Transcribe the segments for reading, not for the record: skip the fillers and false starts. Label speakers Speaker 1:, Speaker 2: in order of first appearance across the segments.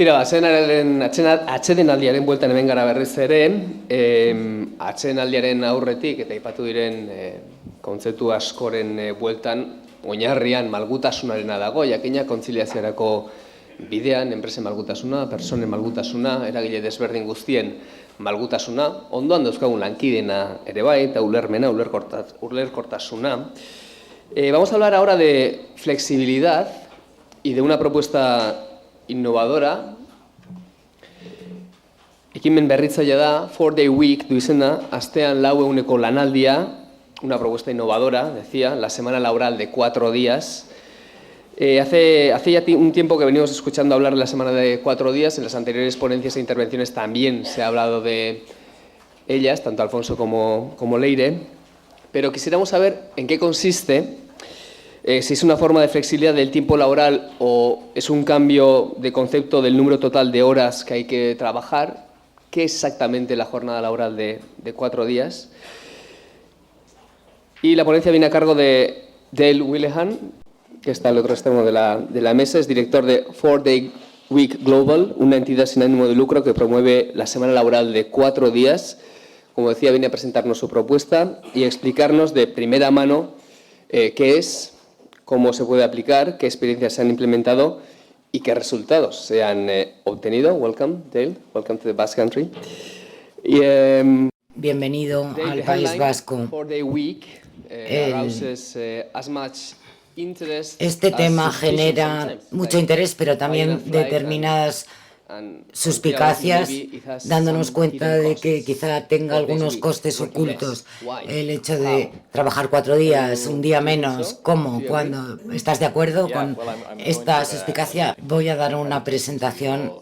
Speaker 1: Tira, atsedenaldiaren bueltan hemen gara berriz ere, atsedenaldiaren aurretik eta aipatu diren kontzeptu askoren bueltan oinarrian malgutasunarena dago, jakina kontziliaziorako bidean, enpresen malgutasuna, personen malgutasuna, eragile desberdin guztien malgutasuna, ondoan dauzkagun lankidena ere bai, eta ulermena, ulerkortasuna. Vamos a hablar ahora de flexibilidad y de una propuesta innovadora. Ekimen berritzailea da, 4-day week du izena, astean 4 eguneko lanaldia, una propuesta innovadora, decía, la semana laboral de 4 días. Hace ya un tiempo que venimos escuchando hablar de la semana de 4 días, en las anteriores ponencias e intervenciones también se ha hablado de ellas, tanto Alfonso como Leire, pero quisiéramos saber en qué consiste, si es una forma de flexibilidad del tiempo laboral o es un cambio de concepto del número total de horas que hay que trabajar, qué es exactamente la jornada laboral de 4 días. Y la ponencia viene a cargo de Dale Willehan, que está al otro extremo de la mesa, es director de 4-Day Week Global, una entidad sin ánimo de lucro que promueve la semana laboral de 4 días. Como decía, viene a presentarnos su propuesta y a explicarnos de primera mano qué es, cómo se puede aplicar, qué experiencias se han implementado y qué resultados se han obtenido. Welcome, Dale. Welcome to the Basque Country.
Speaker 2: Bienvenido al País Vasco. Este tema genera mucho interés, pero también determinadas suspicacias, dándonos cuenta de que quizá tenga algunos costes ocultos. El hecho de trabajar 4 días, un día menos, ¿cómo? ¿Cuándo? ¿Estás de acuerdo con esta suspicacia? Voy a dar una presentación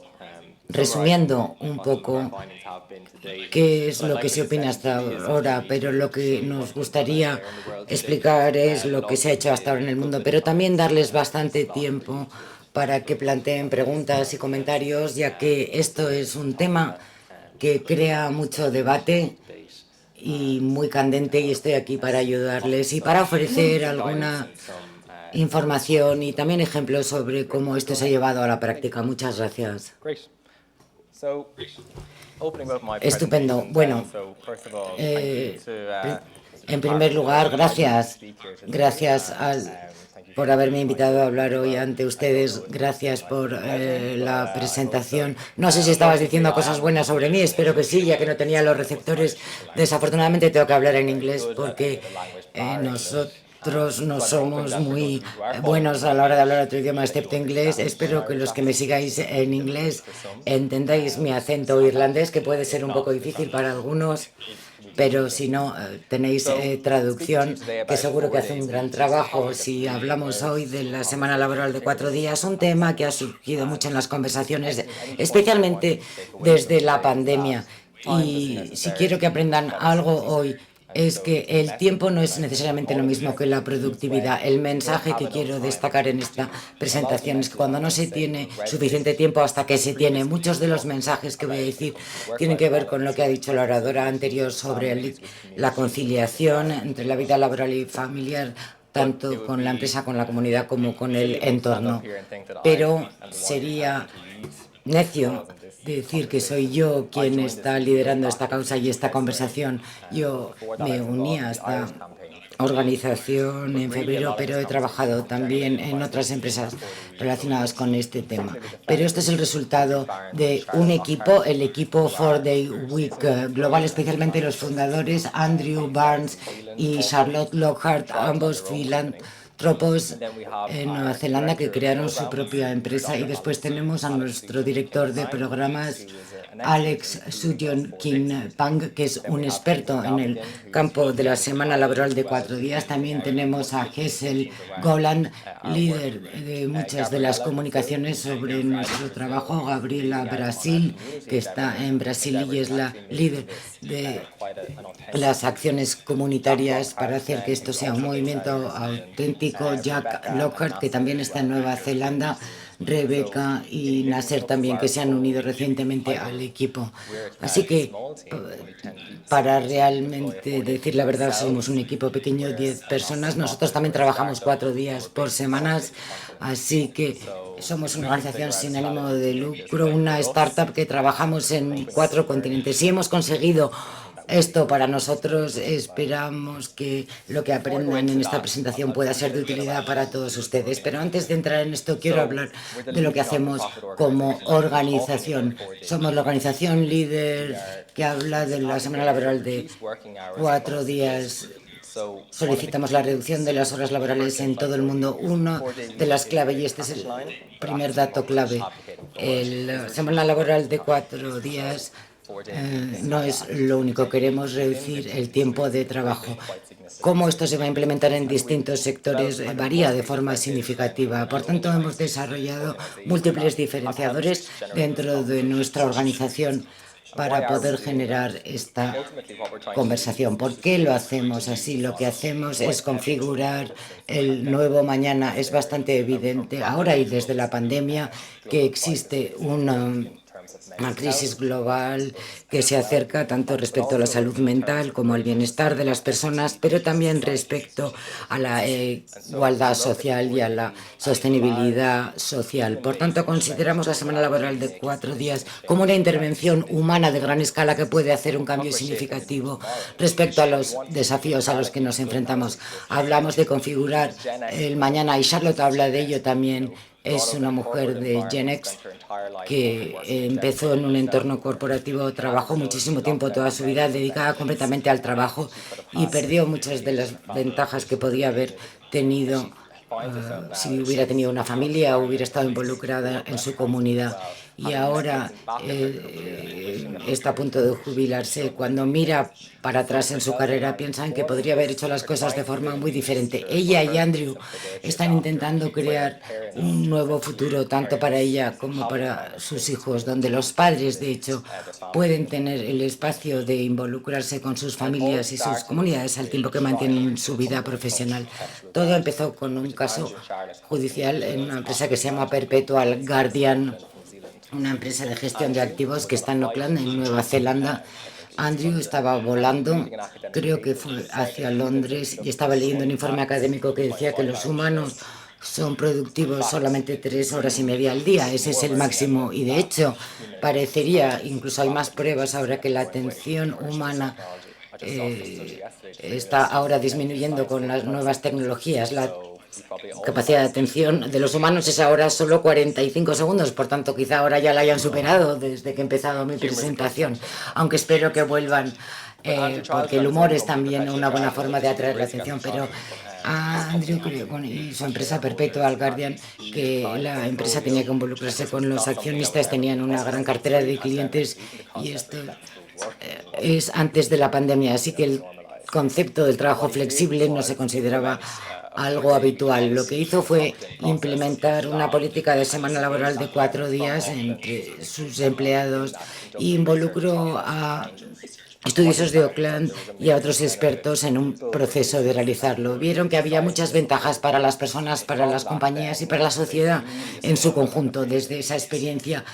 Speaker 2: resumiendo un poco qué es lo que se opina hasta ahora, pero lo que nos gustaría explicar es lo que se ha hecho hasta ahora en el mundo, pero también darles bastante tiempo para que planteen preguntas y comentarios, ya que esto es un tema que crea mucho debate y muy candente, y estoy aquí para ayudarles y para ofrecer alguna información y también ejemplos sobre cómo esto se ha llevado a la práctica. Muchas gracias. Estupendo. Bueno, en primer lugar, gracias por haberme invitado a hablar hoy ante ustedes. Gracias por la presentación. No sé si estabas diciendo cosas buenas sobre mí, espero que sí, ya que no tenía los receptores. Desafortunadamente tengo que hablar en inglés porque nosotros no somos muy buenos a la hora de hablar otro idioma excepto inglés. Espero que los que me sigáis en inglés entendáis mi acento irlandés, que puede ser un poco difícil para algunos, pero si no, tenéis traducción, que seguro que hace un gran trabajo. Si hablamos hoy de la semana laboral de 4 días, un tema que ha surgido mucho en las conversaciones, especialmente desde la pandemia. Y si quiero que aprendan algo hoy, es que el tiempo no es necesariamente lo mismo que la productividad. El mensaje que quiero destacar en esta presentación es que cuando no se tiene suficiente tiempo hasta que se tiene, muchos de los mensajes que voy a decir tienen que ver con lo que ha dicho la oradora anterior sobre la conciliación entre la vida laboral y familiar, tanto con la empresa, con la comunidad, como con el entorno. Pero sería necio decir que soy yo quien está liderando esta causa y esta conversación. Yo me uní a esta organización en febrero, pero he trabajado también en otras empresas relacionadas con este tema. Pero este es el resultado de un equipo, el equipo 4-Day Week Global, especialmente los fundadores Andrew Barnes y Charlotte Lockhart, ambos filantropos en Nueva Zelanda que crearon su propia empresa. Y después tenemos a nuestro director de programas, Alex Sutton Pang, que es un experto en el campo de la semana laboral de 4 días. También tenemos a Hessel Golan, líder de muchas de las comunicaciones sobre nuestro trabajo, Gabriela Brasil, que está en Brasil y es la líder de las acciones comunitarias para hacer que esto sea un movimiento auténtico, Jack Lockhart, que también está en Nueva Zelanda, Rebeca y Nasser también, que se han unido recientemente al equipo. Así que, para realmente decir la verdad, somos un equipo pequeño, 10 personas. Nosotros también trabajamos 4 días por semana, así que somos una organización sin ánimo de lucro, una startup que trabajamos en 4 continentes y hemos conseguido esto para nosotros. Esperamos que lo que aprendan en esta presentación pueda ser de utilidad para todos ustedes. Pero antes de entrar en esto, quiero hablar de lo que hacemos como organización. Somos la organización líder que habla de la semana laboral de 4 días. Solicitamos la reducción de las horas laborales en todo el mundo. Una de las claves, y este es el primer dato clave, la semana laboral de 4 días no es lo único. Queremos reducir el tiempo de trabajo. Cómo esto se va a implementar en distintos sectores varía de forma significativa. Por tanto, hemos desarrollado múltiples diferenciadores dentro de nuestra organización para poder generar esta conversación. ¿Por qué lo hacemos así? Lo que hacemos es configurar el nuevo mañana. Es bastante evidente ahora y desde la pandemia que existe una crisis global que se acerca tanto respecto a la salud mental como al bienestar de las personas, pero también respecto a la igualdad social y a la sostenibilidad social. Por tanto, consideramos la semana laboral de 4 días como una intervención humana de gran escala que puede hacer un cambio significativo respecto a los desafíos a los que nos enfrentamos. Hablamos de configurar el mañana y Charlotte habla de ello también. Es una mujer de Gen X que empezó en un entorno corporativo, trabajó muchísimo tiempo, toda su vida dedicada completamente al trabajo y perdió muchas de las ventajas que podía haber tenido si hubiera tenido una familia o hubiera estado involucrada en su comunidad. Y ahora está a punto de jubilarse. Cuando mira para atrás en su carrera, piensa en que podría haber hecho las cosas de forma muy diferente. Ella y Andrew están intentando crear un nuevo futuro, tanto para ella como para sus hijos, donde los padres, de hecho, pueden tener el espacio de involucrarse con sus familias y sus comunidades al tiempo que mantienen su vida profesional. Todo empezó con un caso judicial en una empresa que se llama Perpetual Guardian, una empresa de gestión de activos que está en Auckland, en Nueva Zelanda. Andrew estaba volando, creo que fue hacia Londres, y estaba leyendo un informe académico que decía que los humanos son productivos solamente 3 horas y media al día. Ese es el máximo y, de hecho, parecería, incluso hay más pruebas ahora, que la atención humana está ahora disminuyendo con las nuevas tecnologías. La capacidad de atención de los humanos es ahora solo 45 segundos, por tanto quizá ahora ya la hayan superado desde que he empezado mi presentación, aunque espero que vuelvan, porque el humor es también una buena forma de atraer la atención. Pero Andrew y su empresa Perpetual Guardian, que la empresa tenía que involucrarse con los accionistas, tenían una gran cartera de clientes, y esto es antes de la pandemia, así que el concepto del trabajo flexible no se consideraba algo habitual. Lo que hizo fue implementar una política de semana laboral de 4 días entre sus empleados e involucró a estudiosos de Auckland y a otros expertos en un proceso de realizarlo. Vieron que había muchas ventajas para las personas, para las compañías y para la sociedad en su conjunto. Desde esa experiencia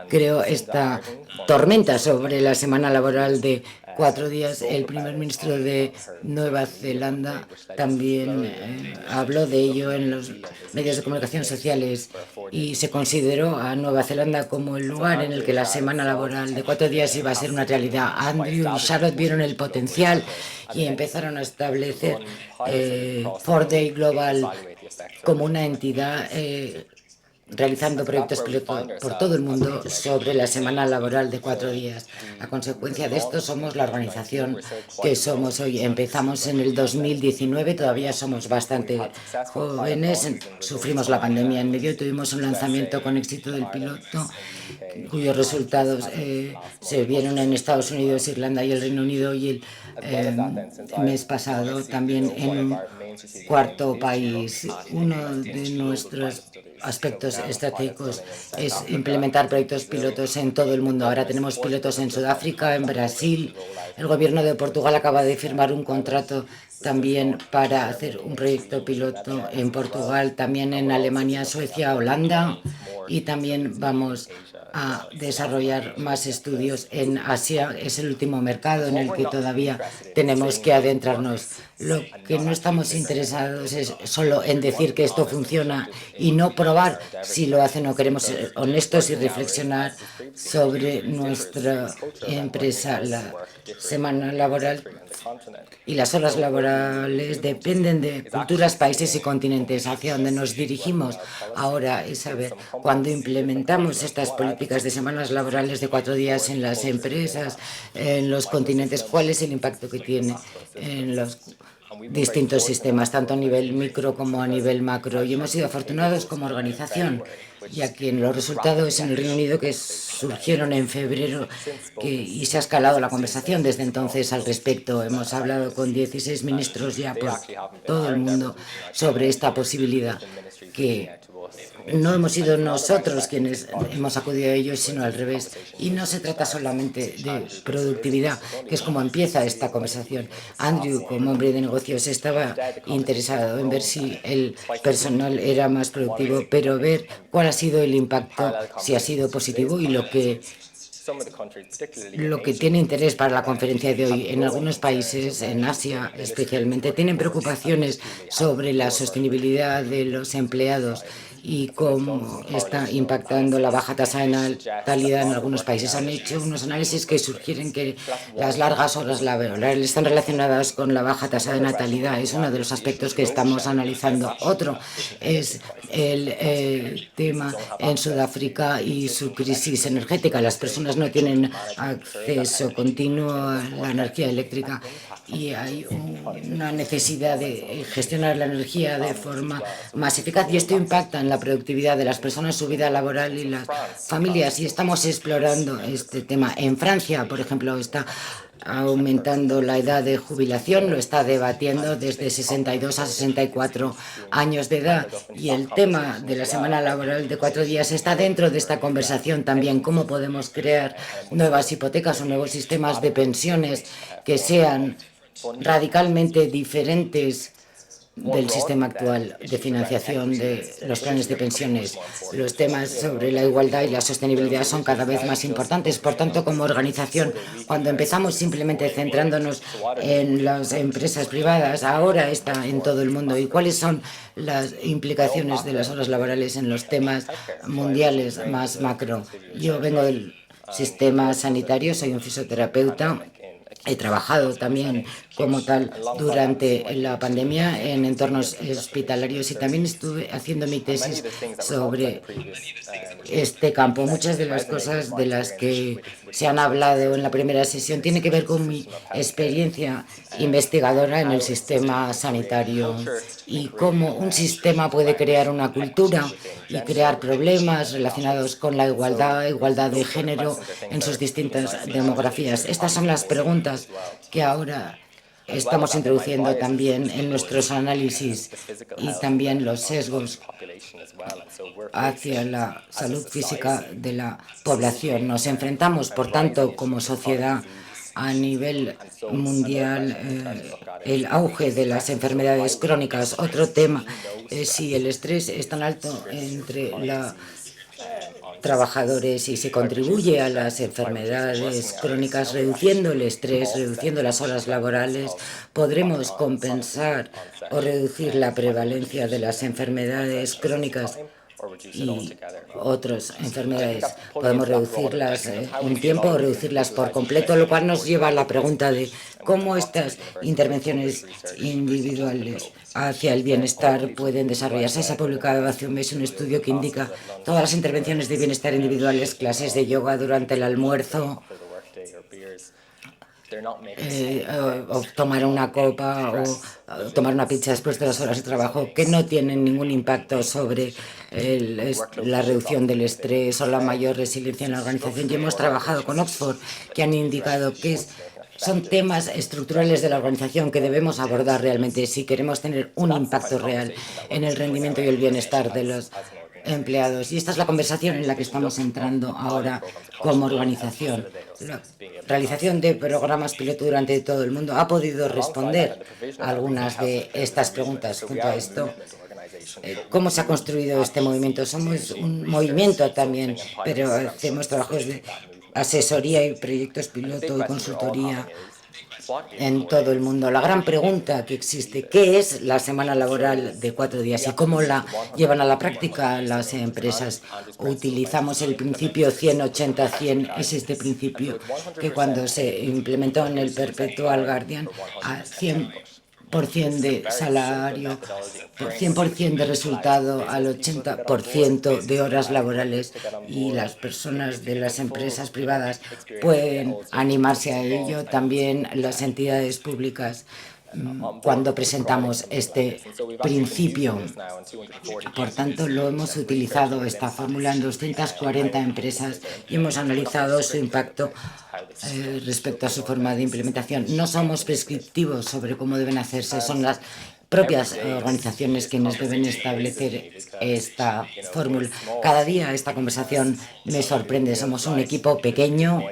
Speaker 2: creó esta tormenta sobre la semana laboral de 4 días. El primer ministro de Nueva Zelanda también habló de ello en los medios de comunicación sociales y se consideró a Nueva Zelanda como el lugar en el que la semana laboral de 4 días iba a ser una realidad. Andrew y Charlotte vieron el potencial y empezaron a establecer 4-Day Global como una entidad realizando proyectos piloto por todo el mundo sobre la semana laboral de 4 días. A consecuencia de esto, somos la organización que somos hoy. Empezamos en el 2019, todavía somos bastante jóvenes, sufrimos la pandemia en medio, tuvimos un lanzamiento con éxito del piloto, cuyos resultados se vieron en Estados Unidos, Irlanda y el Reino Unido, y el mes pasado también en un 4.º país. Uno de nuestros aspectos estratégicos es implementar proyectos pilotos en todo el mundo. Ahora tenemos pilotos en Sudáfrica, en Brasil. El gobierno de Portugal acaba de firmar un contrato también para hacer un proyecto piloto en Portugal, también en Alemania, Suecia, Holanda. y también vamos a desarrollar más estudios en Asia. Es el último mercado en el que todavía tenemos que adentrarnos. Lo que no estamos interesados es solo en decir que esto funciona y no probar si lo hacen. No, queremos ser honestos y reflexionar sobre nuestra empresa. La semana laboral y las horas laborales dependen de culturas, países y continentes. Hacia donde nos dirigimos ahora es saber, cuando implementamos estas políticas de semanas laborales de 4 días en las empresas, en los continentes, cuál es el impacto que tiene en los distintos sistemas, tanto a nivel micro como a nivel macro. Y hemos sido afortunados como organización, ya que los resultados en el Reino Unido que surgieron en febrero y se ha escalado la conversación desde entonces al respecto. Hemos hablado con 16 ministros ya por todo el mundo sobre esta posibilidad, que no hemos sido nosotros quienes hemos acudido a ellos, sino al revés. Y no se trata solamente de productividad, que es como empieza esta conversación. Andrew, como hombre de negocios, estaba interesado en ver si el personal era más productivo, pero ver cuál ha sido el impacto, si ha sido positivo y lo que tiene interés para la conferencia de hoy. En algunos países, en Asia especialmente, tienen preocupaciones sobre la sostenibilidad de los empleados y cómo está impactando la baja tasa de natalidad en algunos países. Han hecho unos análisis que sugieren que las largas horas laborales están relacionadas con la baja tasa de natalidad. Es uno de los aspectos que estamos analizando. Otro es el tema en Sudáfrica y su crisis energética. Las personas no tienen acceso continuo a la energía eléctrica y hay una necesidad de gestionar la energía de forma más eficaz, y esto impacta en la productividad de las personas, su vida laboral y las familias. Y estamos explorando este tema. En Francia, por ejemplo, está aumentando la edad de jubilación, lo está debatiendo desde 62 a 64 años de edad, y el tema de la semana laboral de 4 días está dentro de esta conversación también. ¿Cómo podemos crear nuevas hipotecas o nuevos sistemas de pensiones que sean radicalmente diferentes del sistema actual de financiación de los planes de pensiones? Los temas sobre la igualdad y la sostenibilidad son cada vez más importantes. Por tanto, como organización, cuando empezamos simplemente centrándonos en las empresas privadas, ahora está en todo el mundo. ¿Y cuáles son las implicaciones de las horas laborales en los temas mundiales más macro? Yo vengo del sistema sanitario, soy un fisioterapeuta. He trabajado también como tal durante la pandemia en entornos hospitalarios y también estuve haciendo mi tesis sobre este campo. Muchas de las cosas de las que se han hablado en la primera sesión tienen que ver con mi experiencia investigadora en el sistema sanitario y cómo un sistema puede crear una cultura y crear problemas relacionados con la igualdad de género en sus distintas demografías. Estas son las preguntas que ahora estamos introduciendo también en nuestros análisis, y también los sesgos hacia la salud física de la población. Nos enfrentamos, por tanto, como sociedad a nivel mundial, el auge de las enfermedades crónicas. Otro tema es si el estrés es tan alto entre los trabajadores y se contribuye a las enfermedades crónicas reduciendo el estrés, reduciendo las horas laborales, podremos compensar o reducir la prevalencia de las enfermedades crónicas y otras enfermedades. Podemos reducirlas un tiempo o reducirlas por completo, lo cual nos lleva a la pregunta de cómo estas intervenciones individuales hacia el bienestar pueden desarrollarse. Se ha publicado hace un mes un estudio que indica todas las intervenciones de bienestar individuales, clases de yoga durante el almuerzo, o tomar una copa o tomar una pizza después de las horas de trabajo, que no tienen ningún impacto sobre la reducción del estrés o la mayor resiliencia en la organización. Y hemos trabajado con Oxford, que han indicado que son temas estructurales de la organización que debemos abordar realmente si queremos tener un impacto real en el rendimiento y el bienestar de los empleados. Y esta es la conversación en la que estamos entrando ahora como organización. La realización de programas piloto durante todo el mundo ha podido responder a algunas de estas preguntas. Junto a esto, cómo se ha construido este movimiento. Somos un movimiento también, pero hacemos trabajos de asesoría y proyectos piloto y consultoría en todo el mundo. La gran pregunta que existe, ¿qué es la semana laboral de 4 días y cómo la llevan a la práctica las empresas? Utilizamos el principio 100-80-100, es este principio que cuando se implementó en el Perpetual Guardian a 100% de salario, 100% de resultado al 80% de horas laborales, y las personas de las empresas privadas pueden animarse a ello, también las entidades públicas, cuando presentamos este principio. Por tanto, lo hemos utilizado, esta fórmula, en 240 empresas y hemos analizado su impacto respecto a su forma de implementación. No somos prescriptivos sobre cómo deben hacerse, son las propias organizaciones quienes deben establecer esta fórmula. Cada día esta conversación me sorprende. Somos un equipo pequeño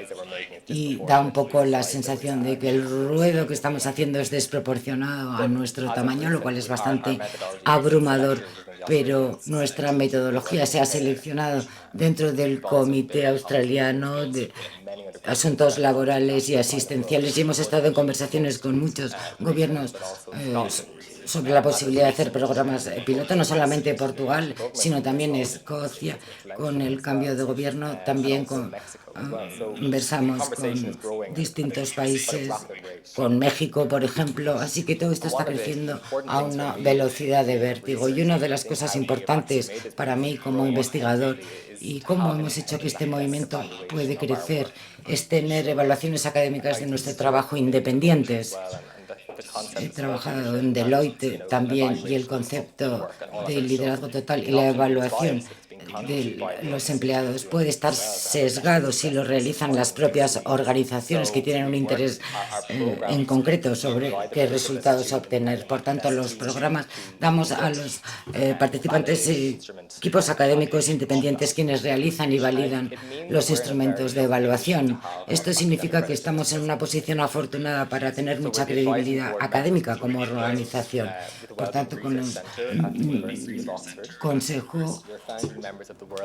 Speaker 2: y da un poco la sensación de que el ruido que estamos haciendo es desproporcionado a nuestro tamaño, lo cual es bastante abrumador. Pero nuestra metodología se ha seleccionado dentro del Comité Australiano de Asuntos Laborales y Asistenciales, y hemos estado en conversaciones con muchos gobiernos sobre la posibilidad de hacer programas piloto, no solamente Portugal, sino también Escocia, con el cambio de gobierno. También conversamos con distintos países, con México, por ejemplo. Así que todo esto está creciendo a una velocidad de vértigo. Y una de las cosas importantes para mí como investigador y cómo hemos hecho que este movimiento puede crecer es tener evaluaciones académicas de nuestro trabajo independientes. He trabajado en Deloitte también, y el concepto de liderazgo total y la evaluación de los empleados puede estar sesgado si lo realizan las propias organizaciones que tienen un interés en concreto sobre qué resultados obtener. Por tanto, los programas damos a los participantes equipos académicos independientes quienes realizan y validan los instrumentos de evaluación. Esto significa que estamos en una posición afortunada para tener mucha credibilidad académica como organización. Por tanto, con el Consejo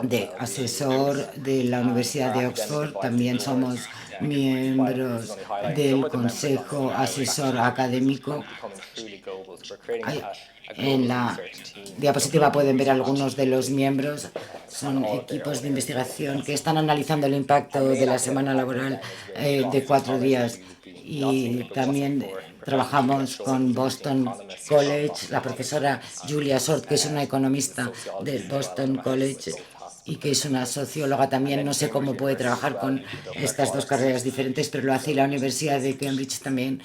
Speaker 2: de Asesor de la Universidad de Oxford, también somos miembros del Consejo Asesor Académico. En la diapositiva pueden ver algunos de los miembros. Son equipos de investigación que están analizando el impacto de la semana laboral de 4 días. Y también trabajamos con Boston College, la profesora Julia Short, que es una economista del Boston College y que es una socióloga también. No sé cómo puede trabajar con estas dos carreras diferentes, pero lo hace, y la Universidad de Cambridge también,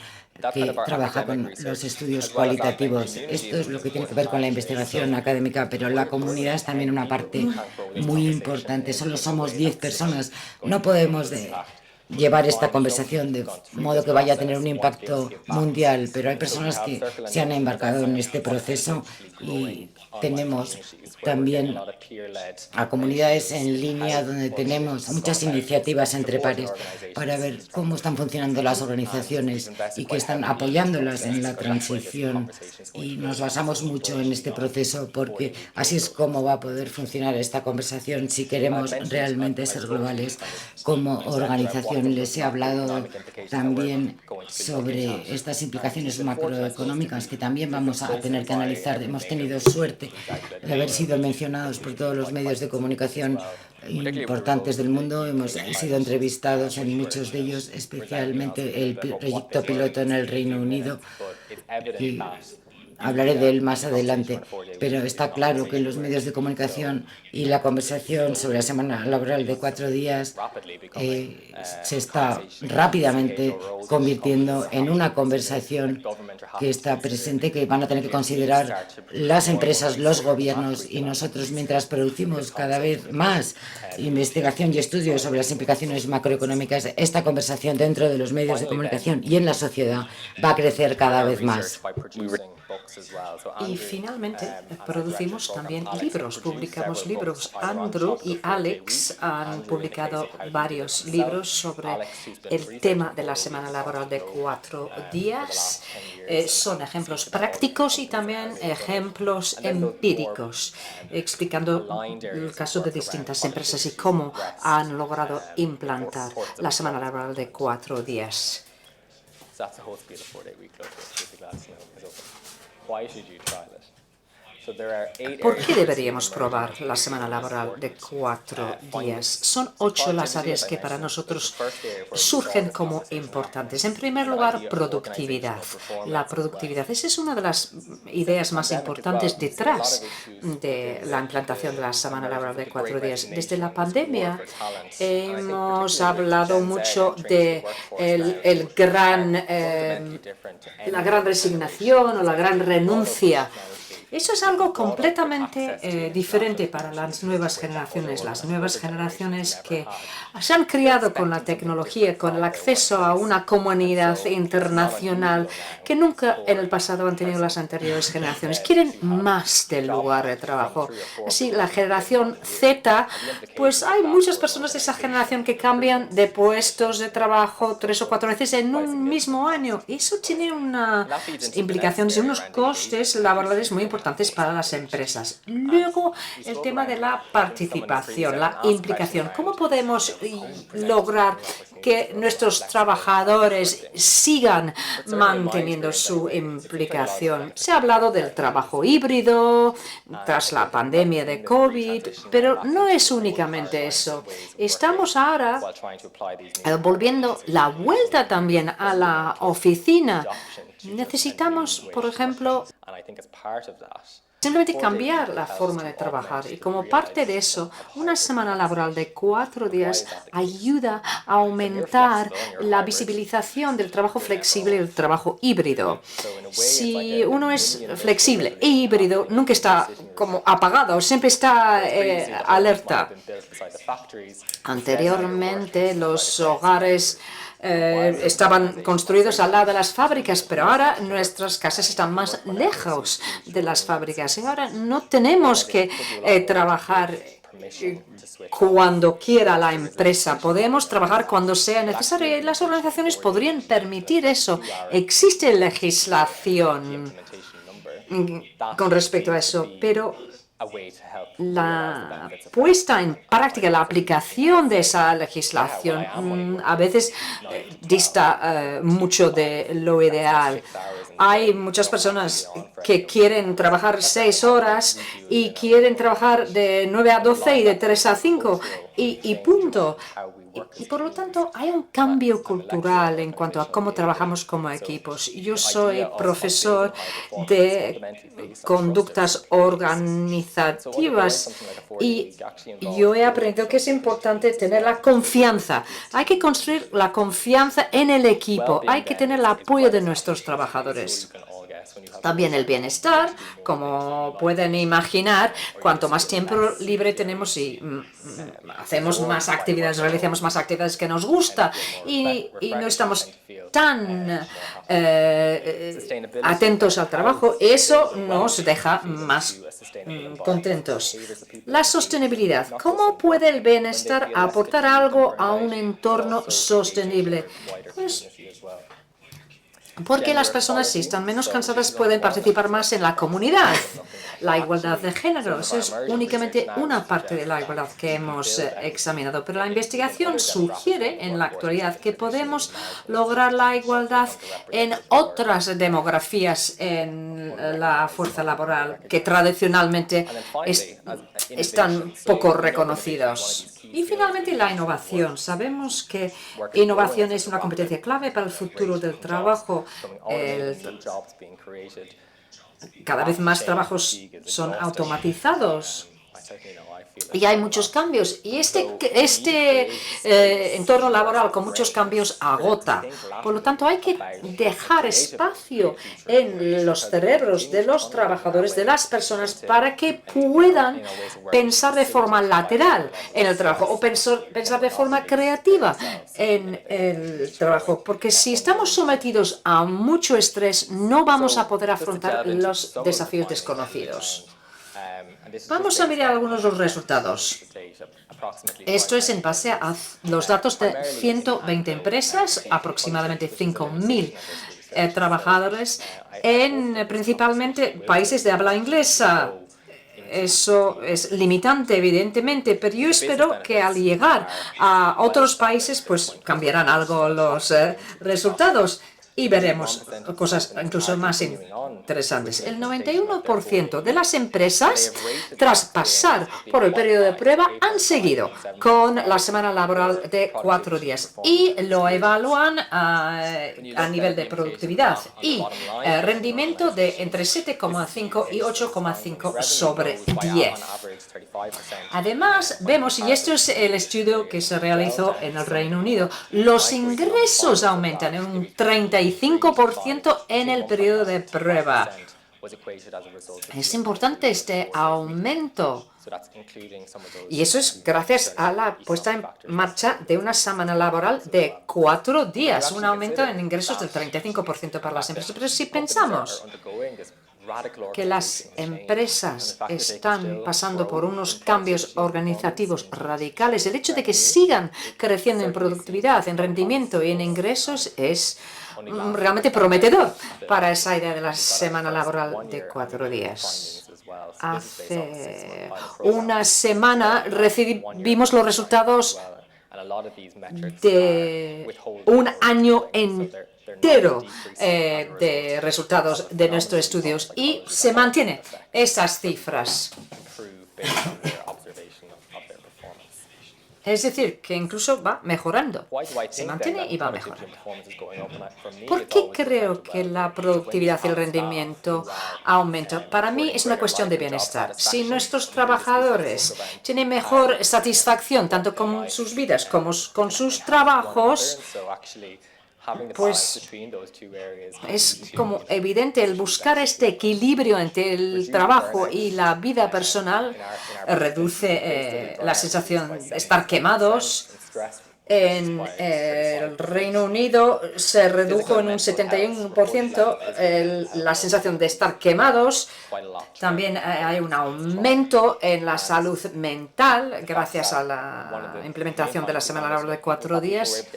Speaker 2: que trabaja con los estudios cualitativos. Esto es lo que tiene que ver con la investigación académica, pero la comunidad es también una parte muy importante. Solo somos 10 personas. No podemos llevar esta conversación de modo que vaya a tener un impacto mundial, pero hay personas que se han embarcado en este proceso, y tenemos también a comunidades en línea donde tenemos muchas iniciativas entre pares para ver cómo están funcionando las organizaciones y que están apoyándolas en la transición. Y nos basamos mucho en este proceso porque así es como va a poder funcionar esta conversación si queremos realmente ser globales como organización. Les he hablado también sobre estas implicaciones macroeconómicas que también vamos a tener que analizar. Hemos tenido suerte de haber sido mencionados por todos los medios de comunicación importantes del mundo. Hemos sido entrevistados en muchos de ellos, especialmente el proyecto piloto en el Reino Unido, y hablaré de él más adelante, pero está claro que los medios de comunicación y la conversación sobre la semana laboral de 4 días se está rápidamente convirtiendo en una conversación que está presente, que van a tener que considerar las empresas, los gobiernos y nosotros, mientras producimos cada vez más investigación y estudios sobre las implicaciones macroeconómicas. Esta conversación dentro de los medios de comunicación y en la sociedad va a crecer cada vez más.
Speaker 3: Y finalmente producimos también libros, publicamos libros. Andrew y Alex han publicado varios libros sobre el tema de la semana laboral de 4 días. Son ejemplos prácticos y también ejemplos empíricos, explicando el caso de distintas empresas y cómo han logrado implantar la semana laboral de 4 días. ¿Por qué deberíamos probar la semana laboral de 4 días? Son 8 las áreas que para nosotros surgen como importantes. En primer lugar, productividad. La productividad, esa es una de las ideas más importantes detrás de la implantación de la semana laboral de 4 días. Desde la pandemia hemos hablado mucho de la gran resignación o la gran renuncia. Eso es algo completamente diferente para las nuevas generaciones que se han criado con la tecnología, con el acceso a una comunidad internacional que nunca en el pasado han tenido las anteriores generaciones. Quieren más del lugar de trabajo. Así, la generación Z, pues hay muchas personas de esa generación que cambian de puestos de trabajo 3 o 4 veces en un mismo año. Eso tiene unas implicaciones y unos costes laborales muy importantes para las empresas. Luego, el tema de la participación, la implicación. ¿Cómo podemos lograr que nuestros trabajadores sigan manteniendo su implicación? Se ha hablado del trabajo híbrido tras la pandemia de COVID, pero no es únicamente eso. Estamos ahora volviendo la vuelta también a la oficina. Necesitamos, por ejemplo, simplemente cambiar la forma de trabajar y como parte de eso, una semana laboral de 4 días ayuda a aumentar la visibilización del trabajo flexible y el trabajo híbrido. Si uno es flexible e híbrido, nunca está como apagado, siempre está alerta. Anteriormente, los hogares estaban construidos al lado de las fábricas, pero ahora nuestras casas están más lejos de las fábricas y ahora no tenemos que trabajar cuando quiera la empresa. Podemos trabajar cuando sea necesario y las organizaciones podrían permitir eso. Existe legislación con respecto a eso, pero la puesta en práctica, la aplicación de esa legislación a veces dista mucho de lo ideal. Hay muchas personas que quieren trabajar 6 horas y quieren trabajar de 9 a 12 y de 3 a 5 y punto. Y por lo tanto, hay un cambio cultural en cuanto a cómo trabajamos como equipos. Yo soy profesor de conductas organizativas y yo he aprendido que es importante tener la confianza. Hay que construir la confianza en el equipo. Hay que tener el apoyo de nuestros trabajadores. También el bienestar, como pueden imaginar, cuanto más tiempo libre tenemos y hacemos más actividades, realizamos más actividades que nos gusta y no estamos tan atentos al trabajo, eso nos deja más contentos. La sostenibilidad. ¿Cómo puede el bienestar aportar algo a un entorno sostenible? Pues, porque las personas, si están menos cansadas, pueden participar más en la comunidad. La igualdad de género, eso es únicamente una parte de la igualdad que hemos examinado, pero la investigación sugiere en la actualidad que podemos lograr la igualdad en otras demografías en la fuerza laboral que tradicionalmente están poco reconocidos. Y finalmente la innovación. Sabemos que innovación es una competencia clave para el futuro del trabajo. Cada vez más trabajos son automatizados Y hay muchos cambios. Y este entorno laboral con muchos cambios agota. Por lo tanto, hay que dejar espacio en los cerebros de los trabajadores, de las personas, para que puedan pensar de forma lateral en el trabajo o pensar de forma creativa en el trabajo. Porque si estamos sometidos a mucho estrés, no vamos a poder afrontar los desafíos desconocidos. Vamos a mirar algunos de los resultados. Esto es en base a los datos de 120 empresas, aproximadamente 5.000 trabajadores, en principalmente países de habla inglesa. Eso es limitante, evidentemente, pero yo espero que al llegar a otros países, pues cambiarán algo los resultados. Y veremos cosas incluso más interesantes. El 91% de las empresas, tras pasar por el periodo de prueba, han seguido con la semana laboral de 4 días y lo evalúan a nivel de productividad y rendimiento de entre 7,5 y 8,5 sobre 10. Además, vemos, y esto es el estudio que se realizó en el Reino Unido, los ingresos aumentan en un 35% en el periodo de prueba. Es importante este aumento. Y eso es gracias a la puesta en marcha de una semana laboral de 4 días, un aumento en ingresos del 35% para las empresas. Pero si pensamos que las empresas están pasando por unos cambios organizativos radicales, el hecho de que sigan creciendo en productividad, en rendimiento y en ingresos es realmente prometedor para esa idea de la semana laboral de 4 días. Hace una semana recibimos los resultados de un año entero de resultados de nuestros estudios y se mantienen esas cifras. Es decir, que incluso va mejorando, se mantiene y va mejorando. ¿Por qué creo que la productividad y el rendimiento aumentan? Para mí es una cuestión de bienestar. Si nuestros trabajadores tienen mejor satisfacción tanto con sus vidas como con sus trabajos, pues es como evidente el buscar este equilibrio entre el trabajo y la vida personal reduce la sensación de estar quemados. En el Reino Unido se redujo en un 71% la sensación de estar quemados. También hay un aumento en la salud mental gracias a la implementación de la semana laboral de 4 días.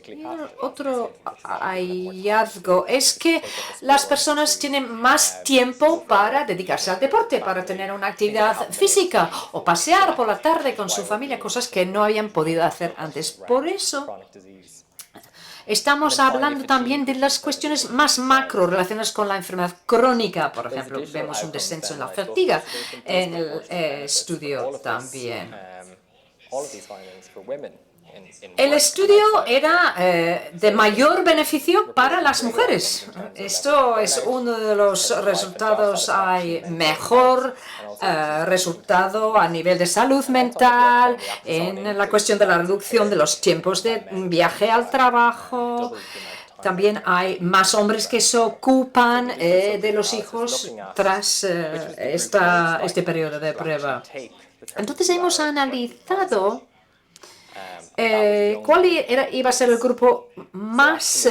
Speaker 3: Y otro hallazgo es que las personas tienen más tiempo para dedicarse al deporte, para tener una actividad física o pasear por la tarde con su familia, cosas que no habían podido hacer antes. Por eso estamos hablando también de las cuestiones más macro relacionadas con la enfermedad crónica. Por ejemplo, vemos un descenso en la fatiga en el estudio también. El estudio era de mayor beneficio para las mujeres. Esto es uno de los resultados. Hay mejor resultado a nivel de salud mental, en la cuestión de la reducción de los tiempos de viaje al trabajo. También hay más hombres que se ocupan de los hijos tras este periodo de prueba. Entonces hemos analizado ¿cuál iba a ser el grupo más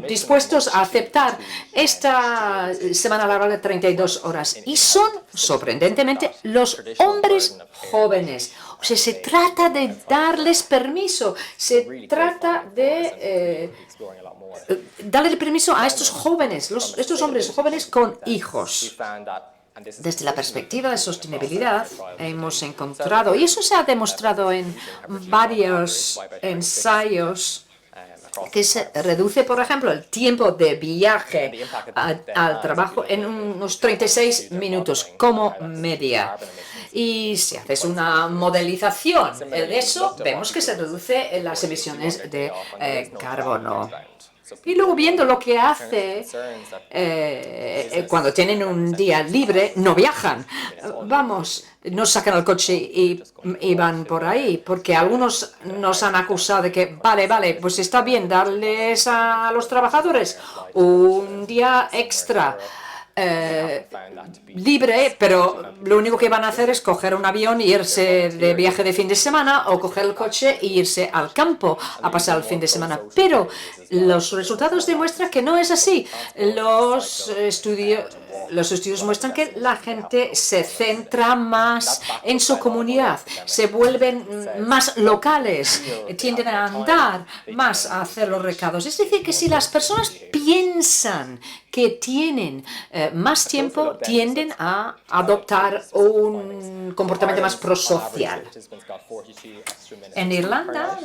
Speaker 3: dispuestos a aceptar esta semana laboral de 32 horas? Y son, sorprendentemente, los hombres jóvenes. O sea, se trata de darles permiso, se trata de darle permiso a estos jóvenes, estos hombres jóvenes con hijos. Desde la perspectiva de sostenibilidad hemos encontrado, y eso se ha demostrado en varios ensayos, que se reduce, por ejemplo, el tiempo de viaje al trabajo en unos 36 minutos como media. Y si haces una modelización de eso, vemos que se reduce las emisiones de carbono. Y luego viendo lo que hace cuando tienen un día libre, no viajan. Vamos, no sacan el coche y van por ahí, porque algunos nos han acusado de que, vale, pues está bien darles a los trabajadores un día extra libre, pero lo único que van a hacer es coger un avión e irse de viaje de fin de semana o coger el coche e irse al campo a pasar el fin de semana. Pero los resultados demuestran que no es así. Los estudios muestran que la gente se centra más en su comunidad, se vuelven más locales, tienden a andar más, a hacer los recados. Es decir, que si las personas piensan que tienen más tiempo, tienden a adoptar un comportamiento más prosocial. En Irlanda,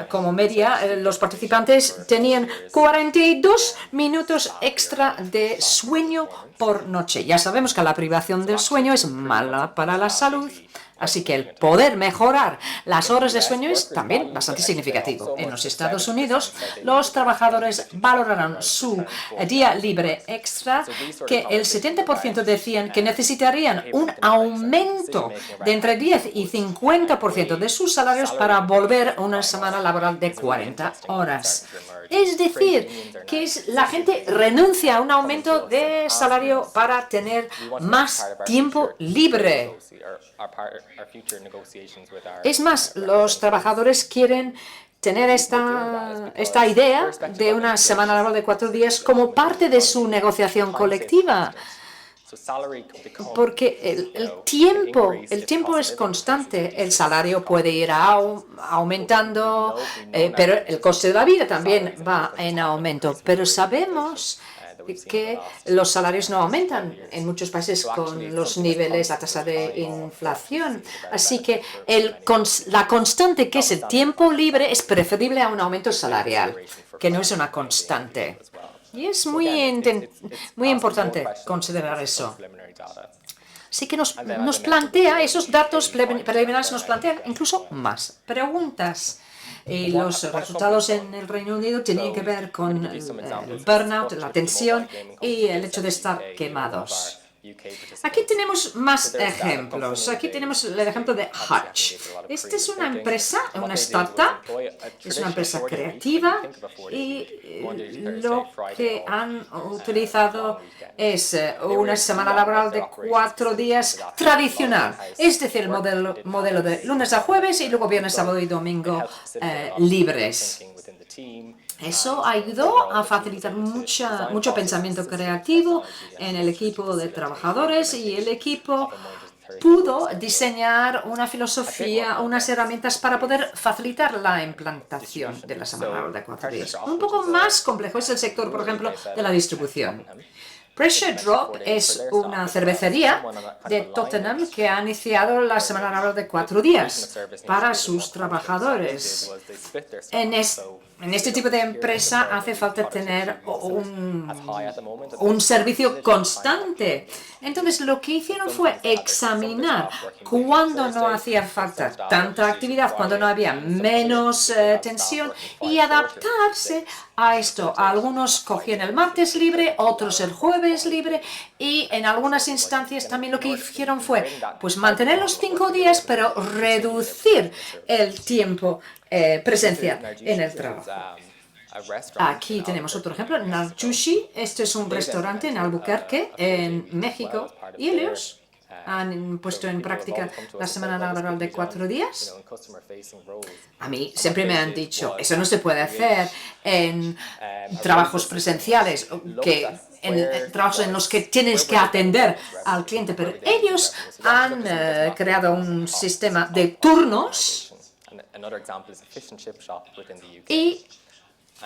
Speaker 3: como media, los participantes tenían 42 minutos extra de sueño por noche. Ya sabemos que la privación del sueño es mala para la salud, así que el poder mejorar las horas de sueño es también bastante significativo. En los Estados Unidos, los trabajadores valoraron su día libre extra, que el 70% decían que necesitarían un aumento de entre 10 y 50% de sus salarios para volver a una semana laboral de 40 horas. Es decir, que la gente renuncia a un aumento de salario para tener más tiempo libre. Es más, los trabajadores quieren tener esta idea de una semana laboral de 4 días como parte de su negociación colectiva. Porque el tiempo es constante, el salario puede ir aumentando, pero el coste de la vida también va en aumento. Pero sabemos que los salarios no aumentan en muchos países con los niveles, la tasa de inflación. Así que la constante que es el tiempo libre es preferible a un aumento salarial, que no es una constante. Y es muy importante considerar eso. Así que nos plantea, esos datos preliminares nos plantean incluso más preguntas. Y los resultados en el Reino Unido tenían que ver con el burnout, la tensión y el hecho de estar quemados. Aquí tenemos más ejemplos. Aquí tenemos el ejemplo de Hutch. Esta es una empresa, una startup, es una empresa creativa y lo que han utilizado es una semana laboral de 4 días tradicional, es decir, el modelo de lunes a jueves y luego viernes, sábado y domingo libres. Eso ayudó a facilitar mucho pensamiento creativo en el equipo de trabajadores y el equipo pudo diseñar una filosofía, unas herramientas para poder facilitar la implantación de la semana laboral de 4 días. Un poco más complejo es el sector, por ejemplo, de la distribución. Pressure Drop es una cervecería de Tottenham que ha iniciado la semana laboral de 4 días para sus trabajadores. En este tipo de empresa hace falta tener un servicio constante. Entonces, lo que hicieron fue examinar cuándo no hacía falta tanta actividad, cuándo no había menos tensión y adaptarse a esto. Algunos cogían el martes libre, otros el jueves libre y en algunas instancias también lo que hicieron fue pues mantener los 5 días, pero reducir el tiempo presencial en el trabajo. Aquí tenemos otro ejemplo, Narjushi. Este es un restaurante en Albuquerque, en México. Y ellos han puesto en práctica la semana laboral de 4 días. A mí siempre me han dicho, eso no se puede hacer en trabajos presenciales, en trabajos en los que tienes que atender al cliente, pero ellos han creado un sistema de turnos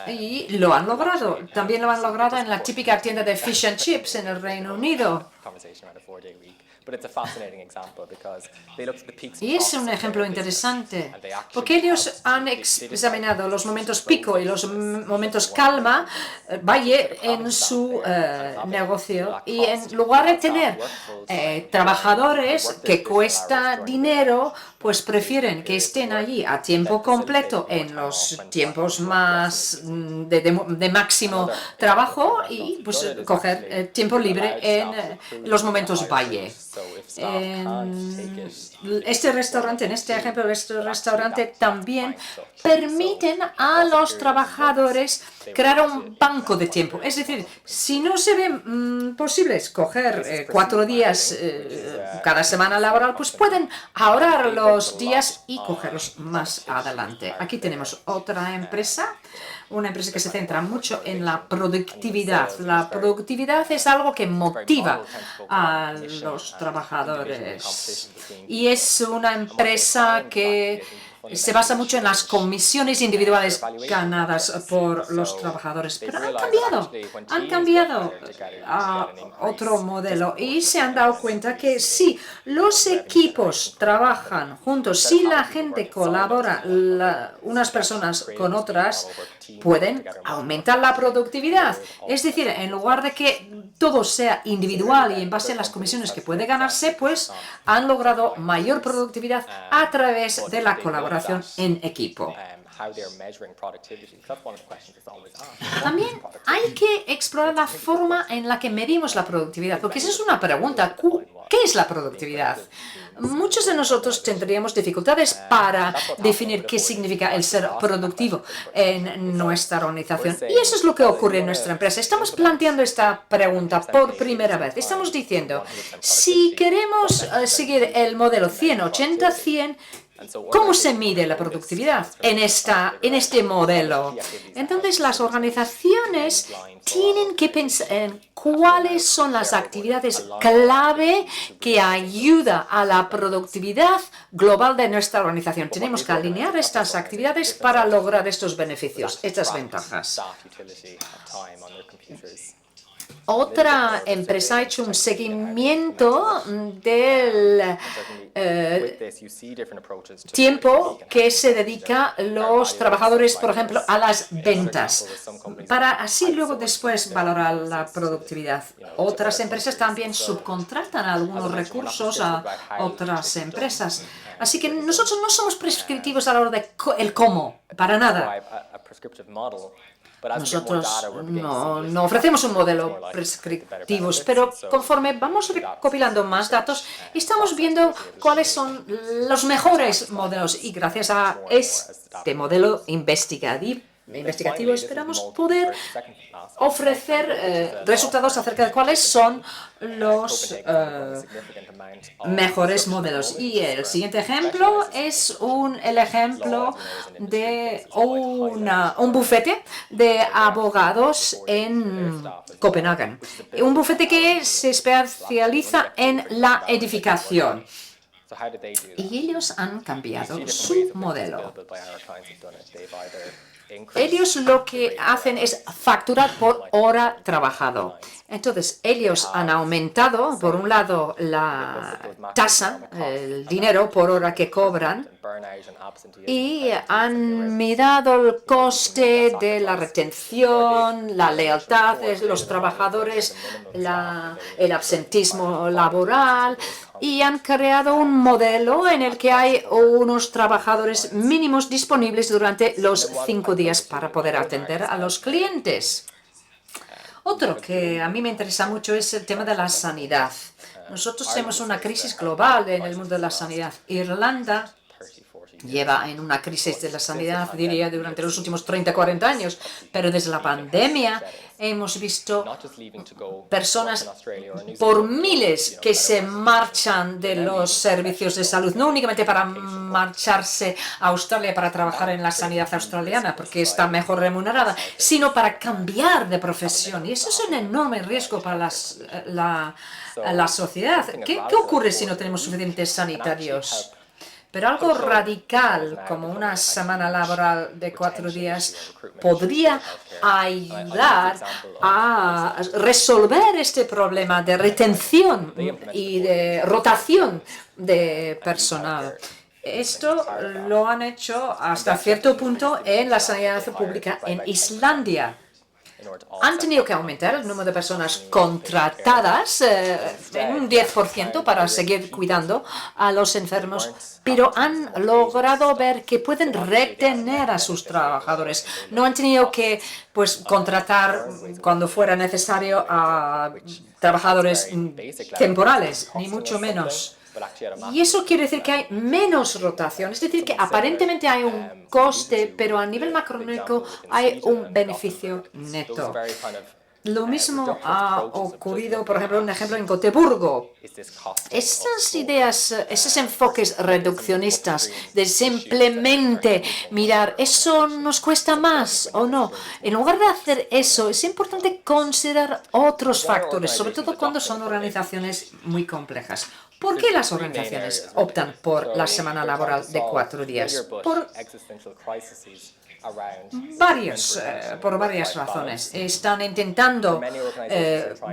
Speaker 3: y lo han logrado. También lo han logrado en la típica tienda de fish and chips en el Reino Unido. Y es un ejemplo interesante, porque ellos han examinado los momentos pico y los momentos calma, valle en su negocio, y en lugar de tener trabajadores que cuesta dinero, pues prefieren que estén allí a tiempo completo en los tiempos más de máximo trabajo y pues coger tiempo libre en los momentos valle. Este restaurante, en este ejemplo, este restaurante también permiten a los trabajadores crear un banco de tiempo. Es decir, si no se ve posible escoger 4 días cada semana laboral, pues pueden ahorrar los días y cogerlos más adelante. Aquí tenemos otra empresa, una empresa que se centra mucho en la productividad. La productividad es algo que motiva a los trabajadores y es una empresa que se basa mucho en las comisiones individuales ganadas por los trabajadores, pero han cambiado a otro modelo y se han dado cuenta que si los equipos trabajan juntos, si la gente colabora, unas personas con otras, pueden aumentar la productividad. Es decir, en lugar de que todo sea individual y en base a las comisiones que puede ganarse, pues han logrado mayor productividad a través de la colaboración en equipo. También hay que explorar la forma en la que medimos la productividad, porque esa es una pregunta. ¿Qué es la productividad? Muchos de nosotros tendríamos dificultades para definir qué significa el ser productivo en nuestra organización. Y eso es lo que ocurre en nuestra empresa. Estamos planteando esta pregunta por primera vez. Estamos diciendo, si queremos seguir el modelo 100-80-100, ¿cómo se mide la productividad en este modelo? Entonces, las organizaciones tienen que pensar en cuáles son las actividades clave que ayudan a la productividad global de nuestra organización. Tenemos que alinear estas actividades para lograr estos beneficios, estas ventajas. Otra empresa ha hecho un seguimiento del tiempo que se dedica los trabajadores, por ejemplo, a las ventas, para así luego después valorar la productividad. Otras empresas también subcontratan algunos recursos a otras empresas. Así que nosotros no somos prescriptivos a la hora de el cómo, para nada. Nosotros no ofrecemos un modelo prescriptivo, pero conforme vamos recopilando más datos, estamos viendo cuáles son los mejores modelos y gracias a este modelo investigativo esperamos poder ofrecer resultados acerca de cuáles son los mejores modelos. Y el siguiente ejemplo es el ejemplo de un bufete de abogados en Copenhague. Un bufete que se especializa en la edificación. Y ellos han cambiado su modelo. Ellos lo que hacen es facturar por hora trabajado. Entonces, ellos han aumentado, por un lado, la tasa, el dinero por hora que cobran, y han mirado el coste de la retención, la lealtad de los trabajadores, el absentismo laboral, y han creado un modelo en el que hay unos trabajadores mínimos disponibles durante los 5 días para poder atender a los clientes. Otro que a mí me interesa mucho es el tema de la sanidad. Nosotros tenemos una crisis global en el mundo de la sanidad. Irlanda lleva en una crisis de la sanidad, diría, durante los últimos 30-40 años, pero desde la pandemia hemos visto personas por miles que se marchan de los servicios de salud, no únicamente para marcharse a Australia para trabajar en la sanidad australiana, porque está mejor remunerada, sino para cambiar de profesión. Y eso es un enorme riesgo para la sociedad. ¿Qué ocurre si no tenemos suficientes sanitarios? pero algo radical como una semana laboral de 4 días podría ayudar a resolver este problema de retención y de rotación de personal. Esto lo han hecho hasta cierto punto en la sanidad pública en Islandia. Han tenido que aumentar el número de personas contratadas en un 10% para seguir cuidando a los enfermos, pero han logrado ver que pueden retener a sus trabajadores. No han tenido que contratar cuando fuera necesario a trabajadores temporales, ni mucho menos. Y eso quiere decir que hay menos rotación, es decir, que aparentemente hay un coste, pero a nivel macroeconómico hay un beneficio neto. Lo mismo ha ocurrido, por ejemplo, un ejemplo en Gotemburgo. Esas ideas, esos enfoques reduccionistas de simplemente mirar, ¿eso nos cuesta más o no? En lugar de hacer eso, es importante considerar otros factores, sobre todo cuando son organizaciones muy complejas. ¿Por qué las organizaciones optan por la semana laboral de 4 días? Por varias razones. Están intentando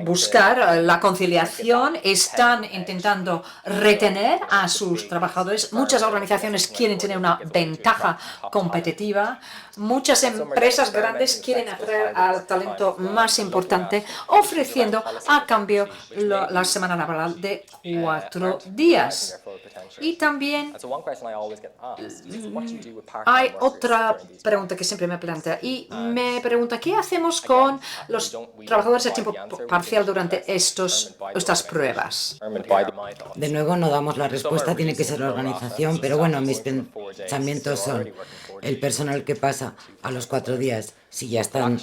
Speaker 3: buscar la conciliación, están intentando retener a sus trabajadores. Muchas organizaciones quieren tener una ventaja competitiva. Muchas empresas grandes quieren atraer al talento más importante, ofreciendo a cambio la semana laboral de 4 días. Y también hay otra pregunta que siempre me plantea y me pregunta, ¿qué hacemos con los trabajadores a tiempo parcial durante estas pruebas?
Speaker 2: De nuevo, no damos la respuesta, tiene que ser la organización, pero bueno, mis pensamientos son el personal que pasa a los 4 días, si ya están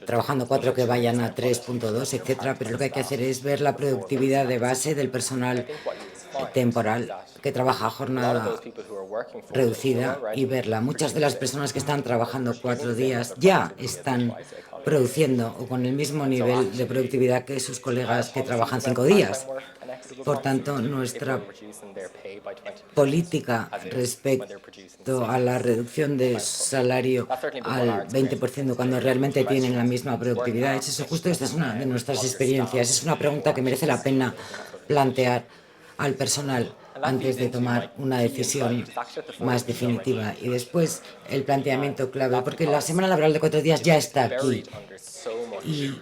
Speaker 2: trabajando 4, que vayan a 3.2, etcétera, pero lo que hay que hacer es ver la productividad de base del personal temporal que trabaja a jornada reducida y verla. Muchas de las personas que están trabajando 4 días ya están produciendo o con el mismo nivel de productividad que sus colegas que trabajan 5 días. Por tanto, nuestra política respecto a la reducción de salario al 20% cuando realmente tienen la misma productividad, es eso justo. Esta es una de nuestras experiencias. Es una pregunta que merece la pena plantear al personal antes de tomar una decisión más definitiva. Y después el planteamiento clave, porque la semana laboral de 4 días ya está aquí y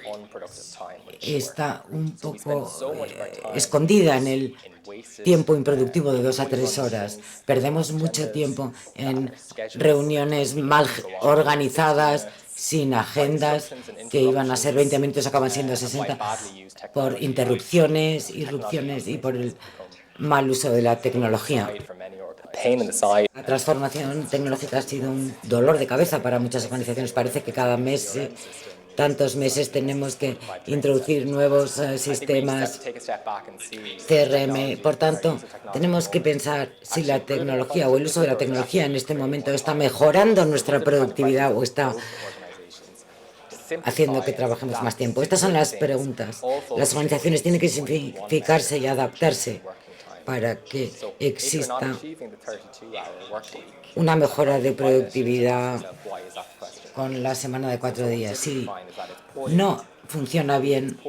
Speaker 2: está un poco escondida en el tiempo improductivo de 2 a 3 horas. Perdemos mucho tiempo en reuniones mal organizadas, sin agendas, que iban a ser 20 minutos, acaban siendo 60, por interrupciones, irrupciones y por el mal uso de la tecnología. La transformación tecnológica ha sido un dolor de cabeza para muchas organizaciones. Parece que cada mes, tantos meses, tenemos que introducir nuevos sistemas CRM. Por tanto, tenemos que pensar si la tecnología o el uso de la tecnología en este momento está mejorando nuestra productividad o está haciendo que trabajemos más tiempo. Estas son las preguntas. Las organizaciones tienen que simplificarse y adaptarse para que exista una mejora de productividad con la semana de 4 días. Si no funciona bien,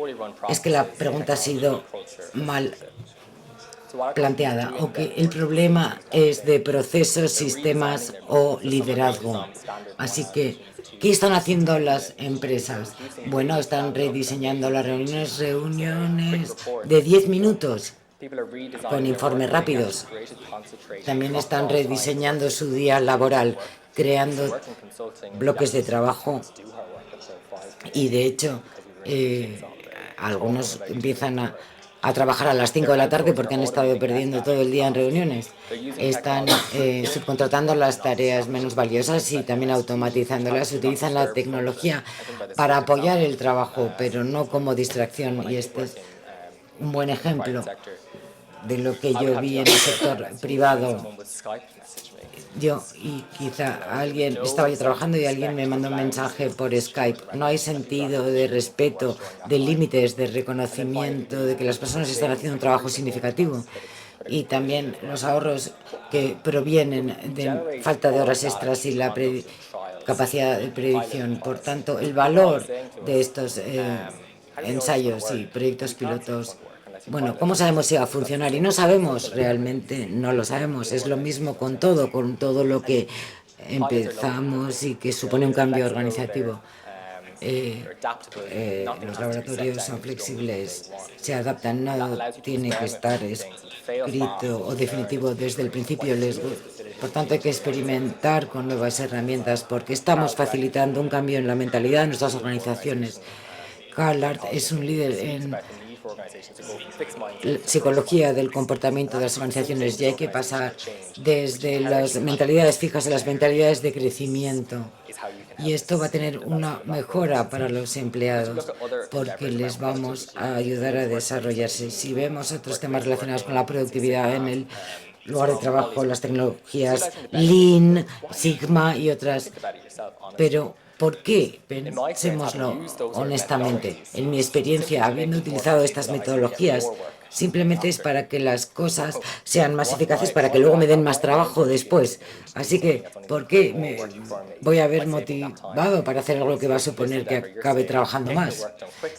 Speaker 2: es que la pregunta ha sido mal planteada o que el problema es de procesos, sistemas o liderazgo. Así que, ¿qué están haciendo las empresas? Bueno, están rediseñando las reuniones de 10 minutos con informes rápidos. También están rediseñando su día laboral, creando bloques de trabajo y, de hecho, algunos empiezan a trabajar a las 5 de la tarde porque han estado perdiendo todo el día en reuniones. Están subcontratando las tareas menos valiosas y también automatizándolas. Utilizan la tecnología para apoyar el trabajo, pero no como distracción. Y este es un buen ejemplo de lo que yo vi en el sector privado. Estaba yo trabajando y alguien me mandó un mensaje por Skype. No hay sentido de respeto, de límites, de reconocimiento, de que las personas están haciendo un trabajo significativo. y también los ahorros que provienen de falta de horas extras y la capacidad de predicción. Por tanto, el valor de estos ensayos y proyectos pilotos, bueno, ¿cómo sabemos si va a funcionar? Y no sabemos realmente, no lo sabemos. Es lo mismo con todo lo que empezamos y que supone un cambio organizativo. Los laboratorios son flexibles, se adaptan, no tiene que estar escrito o definitivo desde el principio. Por tanto, hay que experimentar con nuevas herramientas porque estamos facilitando un cambio en la mentalidad de nuestras organizaciones. Carlart es un líder en psicología del comportamiento de las organizaciones y hay que pasar desde las mentalidades fijas a las mentalidades de crecimiento. Y esto va a tener una mejora para los empleados porque les vamos a ayudar a desarrollarse. Si vemos otros temas relacionados con la productividad en el lugar de trabajo, las tecnologías Lean, Sigma y otras, pero ¿por qué? Pensémoslo honestamente. En mi experiencia, habiendo utilizado estas metodologías, simplemente es para que las cosas sean más eficaces, para que luego me den más trabajo después. Así que, ¿por qué me voy a ver motivado para hacer algo que va a suponer que acabe trabajando más?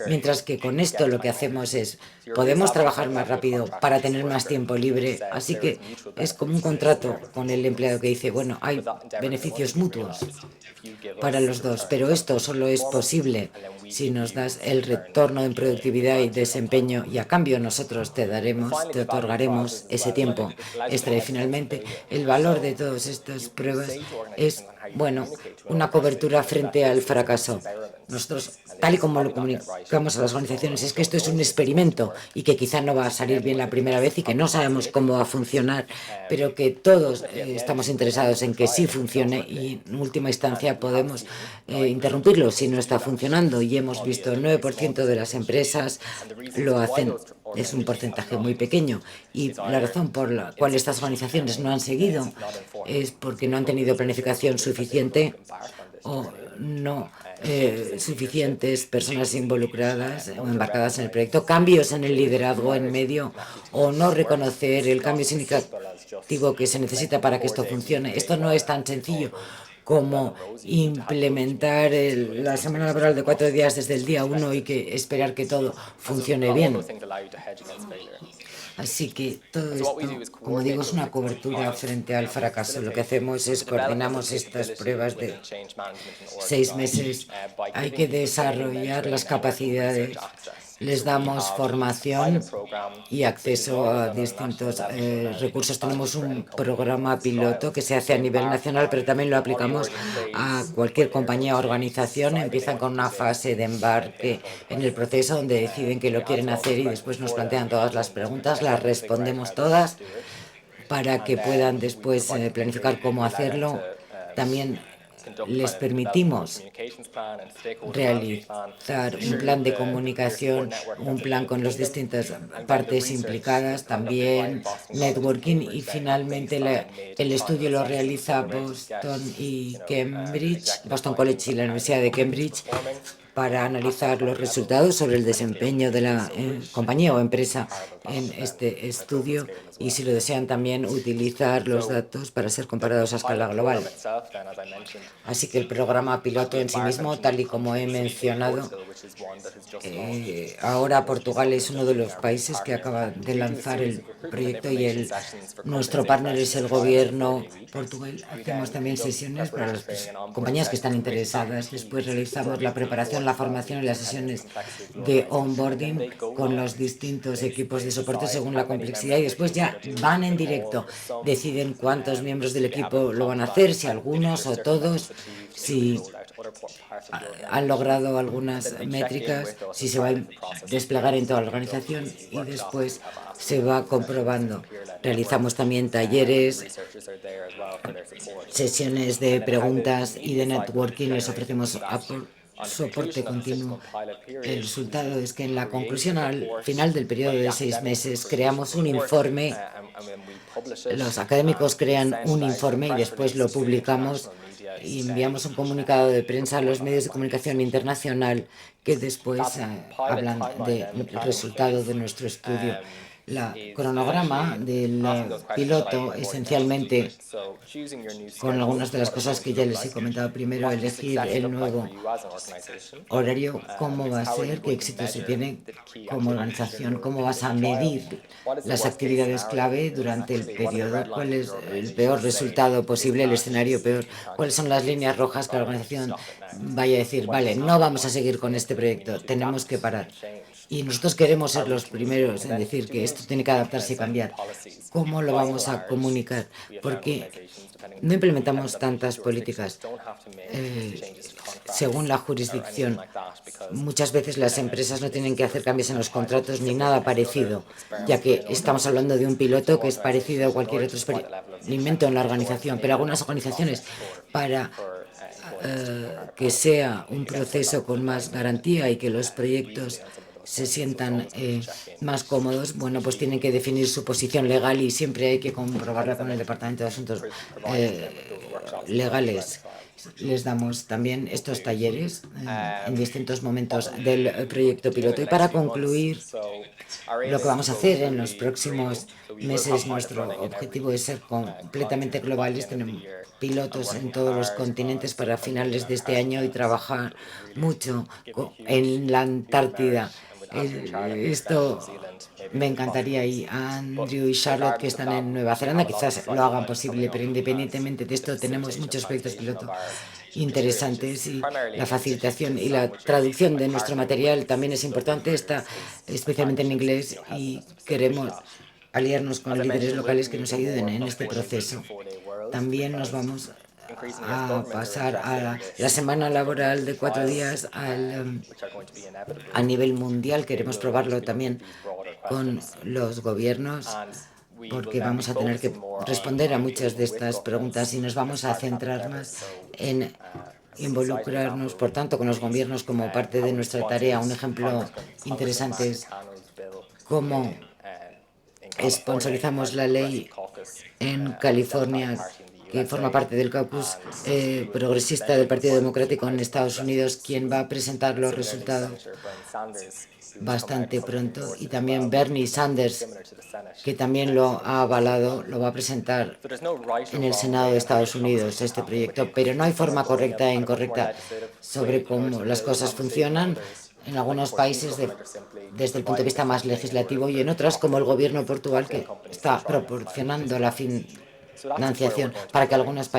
Speaker 2: Mientras que con esto lo que hacemos es, podemos trabajar más rápido para tener más tiempo libre. Así que es como un contrato con el empleado que dice, bueno, hay beneficios mutuos para los dos, pero esto solo es posible si nos das el retorno en productividad y desempeño y a cambio nosotros te otorgaremos ese tiempo extra. Y finalmente, el valor de todas estas pruebas es, bueno, una cobertura frente al fracaso. Nosotros, tal y como lo comunicamos a las organizaciones, es que esto es un experimento y que quizá no va a salir bien la primera vez y que no sabemos cómo va a funcionar, pero que todos estamos interesados en que sí funcione y en última instancia podemos interrumpirlo si no está funcionando. Y hemos visto el 9% de las empresas lo hacen. Es un porcentaje muy pequeño y la razón por la cual estas organizaciones no han seguido es porque no han tenido planificación suficiente o no suficientes personas involucradas o embarcadas en el proyecto, cambios en el liderazgo en medio o no reconocer el cambio significativo que se necesita para que esto funcione. Esto no es tan sencillo como implementar la semana laboral de 4 días desde el día 1 y que esperar que todo funcione bien. Así que todo esto, como digo, es una cobertura frente al fracaso. Lo que hacemos es coordinamos estas pruebas de 6 meses. Hay que desarrollar las capacidades. Les damos formación y acceso a distintos recursos. Tenemos un programa piloto que se hace a nivel nacional, pero también lo aplicamos a cualquier compañía o organización. Empiezan con una fase de embarque en el proceso donde deciden que lo quieren hacer y después nos plantean todas las preguntas, las respondemos todas para que puedan después planificar cómo hacerlo. También les permitimos realizar un plan de comunicación, un plan con las distintas partes implicadas, también networking y finalmente el estudio lo realiza Boston College y la Universidad de Cambridge para analizar los resultados sobre el desempeño de la compañía o empresa en este estudio y, si lo desean, también utilizar los datos para ser comparados a escala global. Así que el programa piloto en sí mismo, tal y como he mencionado, ahora Portugal es uno de los países que acaba de lanzar el proyecto y nuestro partner es el gobierno Portugal. Hacemos también sesiones para las compañías que están interesadas. Después realizamos la preparación, la formación y las sesiones de onboarding con los distintos equipos de soporte según la complejidad y después ya van en directo. Deciden cuántos miembros del equipo lo van a hacer, si algunos o todos, si han logrado algunas métricas, si se va a desplegar en toda la organización y después se va comprobando. Realizamos también talleres, sesiones de preguntas y de networking. Les ofrecemos soporte continuo. El resultado es que en la conclusión al final del periodo de 6 meses creamos un informe. Los académicos crean un informe y después lo publicamos y enviamos un comunicado de prensa a los medios de comunicación internacional que después hablan del resultado de nuestro estudio. El cronograma del piloto, esencialmente, con algunas de las cosas que ya les he comentado. Primero, elegir el nuevo horario, cómo va a ser, qué éxito se tiene como organización, cómo vas a medir las actividades clave durante el periodo, cuál es el peor resultado posible, el escenario peor, cuáles son las líneas rojas que la organización vaya a decir, vale, no vamos a seguir con este proyecto, tenemos que parar. Y nosotros queremos ser los primeros en decir que esto tiene que adaptarse y cambiar. ¿Cómo lo vamos a comunicar? Porque no implementamos tantas políticas según la jurisdicción. Muchas veces las empresas no tienen que hacer cambios en los contratos ni nada parecido, ya que estamos hablando de un piloto que es parecido a cualquier otro experimento en la organización. Pero algunas organizaciones, para que sea un proceso con más garantía y que los proyectos se sientan más cómodos, bueno, pues tienen que definir su posición legal y siempre hay que comprobarla con el Departamento de Asuntos Legales. Les damos también estos talleres en distintos momentos del proyecto piloto. Y para concluir, lo que vamos a hacer en los próximos meses, nuestro objetivo es ser completamente globales. Tenemos pilotos en todos los continentes para finales de este año y trabajar mucho en la Antártida. Esto me encantaría, y Andrew y Charlotte, que están en Nueva Zelanda, quizás lo hagan posible, pero independientemente de esto tenemos muchos proyectos piloto interesantes y la facilitación y la traducción de nuestro material también es importante, está especialmente en inglés, y queremos aliarnos con líderes locales que nos ayuden en este proceso. También nos vamos a pasar a la semana laboral de 4 días a nivel mundial. Queremos probarlo también con los gobiernos, porque vamos a tener que responder a muchas de estas preguntas y nos vamos a centrar más en involucrarnos, por tanto, con los gobiernos como parte de nuestra tarea. Un ejemplo interesante es cómo sponsorizamos la ley en California, que forma parte del caucus progresista del Partido Democrático en Estados Unidos, quien va a presentar los resultados bastante pronto, y también Bernie Sanders, que también lo ha avalado, lo va a presentar en el Senado de Estados Unidos, este proyecto. Pero no hay forma correcta e incorrecta sobre cómo las cosas funcionan en algunos países desde el punto de vista más legislativo, y en otras, como el gobierno de Portugal, que está proporcionando la financiación para que algunas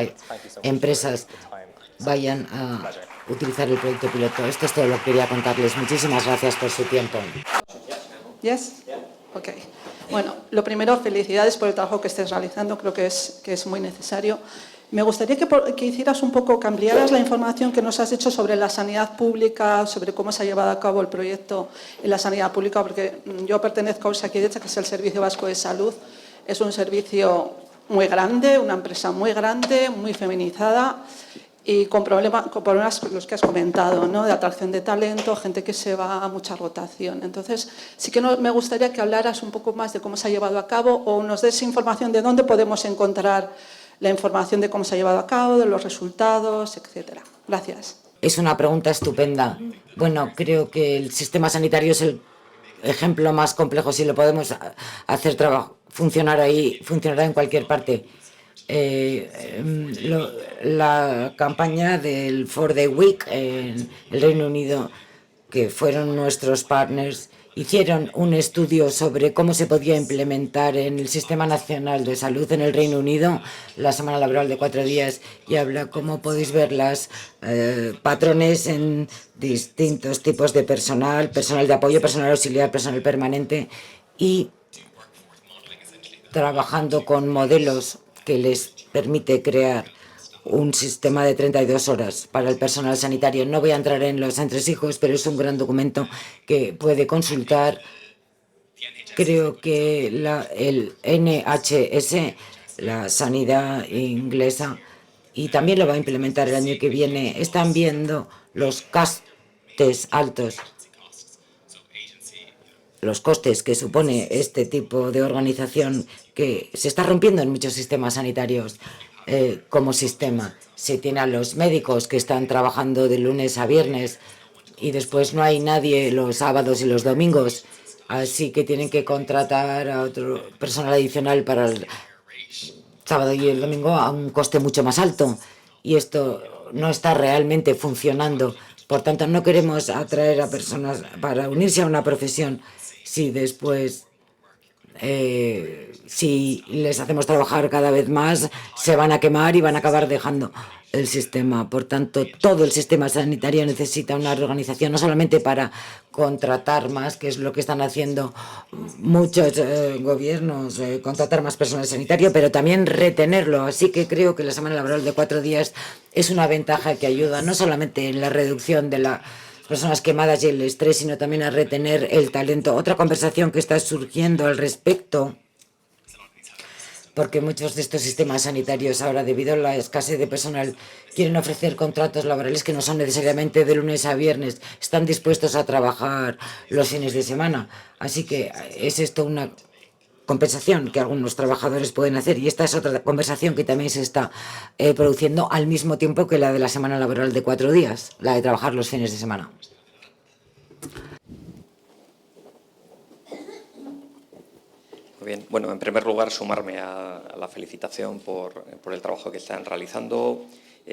Speaker 2: empresas vayan a utilizar el proyecto piloto. Esto es todo lo que quería contarles. Muchísimas gracias por su tiempo.
Speaker 4: Yes? Ok. Bueno, lo primero, felicidades por el trabajo que estés realizando. Creo que es muy necesario. Me gustaría que hicieras un poco, que ampliaras la información que nos has hecho sobre la sanidad pública, sobre cómo se ha llevado a cabo el proyecto en la sanidad pública, porque yo pertenezco a Osakidetza, que es el Servicio Vasco de Salud. Es un servicio muy grande, una empresa muy grande, muy feminizada y con problemas los que has comentado, ¿no? De atracción de talento, gente que se va, a mucha rotación. Entonces, sí que me gustaría que hablaras un poco más de cómo se ha llevado a cabo, o nos des información de dónde podemos encontrar la información de cómo se ha llevado a cabo, de los resultados, etcétera. Gracias.
Speaker 2: Es una pregunta estupenda. Bueno, creo que el sistema sanitario es el ejemplo más complejo. Si lo podemos hacer funcionar ahí, funcionará en cualquier parte. La campaña del 4-Day Week en el Reino Unido, que fueron nuestros partners, hicieron un estudio sobre cómo se podía implementar en el Sistema Nacional de Salud en el Reino Unido la semana laboral de 4 días, y habla, como podéis ver, las patrones en distintos tipos de personal de apoyo, personal auxiliar, personal permanente, y trabajando con modelos que les permite crear un sistema de 32 horas para el personal sanitario. No voy a entrar en los entresijos, pero es un gran documento que puede consultar. Creo que el NHS, la sanidad inglesa, y también lo va a implementar el año que viene, están viendo los costes altos, los costes que supone este tipo de organización, que se está rompiendo en muchos sistemas sanitarios. Como sistema, se tiene a los médicos que están trabajando de lunes a viernes y después no hay nadie los sábados y los domingos. así que tienen que contratar a otro personal adicional para el sábado y el domingo a un coste mucho más alto. Y esto no está realmente funcionando. Por tanto, no queremos atraer a personas para unirse a una profesión si después, si les hacemos trabajar cada vez más, se van a quemar y van a acabar dejando el sistema. Por tanto, todo el sistema sanitario necesita una reorganización, no solamente para contratar más, que es lo que están haciendo muchos gobiernos, contratar más personal sanitario, pero también retenerlo. Así que creo que la semana laboral de 4 días es una ventaja que ayuda no solamente en la reducción de las personas quemadas y el estrés, sino también a retener el talento. Otra conversación que está surgiendo al respecto, porque muchos de estos sistemas sanitarios ahora, debido a la escasez de personal, quieren ofrecer contratos laborales que no son necesariamente de lunes a viernes, están dispuestos a trabajar los fines de semana. Así que es esto una compensación que algunos trabajadores pueden hacer, y esta es otra conversación que también se está produciendo al mismo tiempo que la de la semana laboral de 4 días, la de trabajar los fines de semana.
Speaker 5: Muy bien. Bueno, en primer lugar, sumarme a la felicitación por el trabajo que están realizando.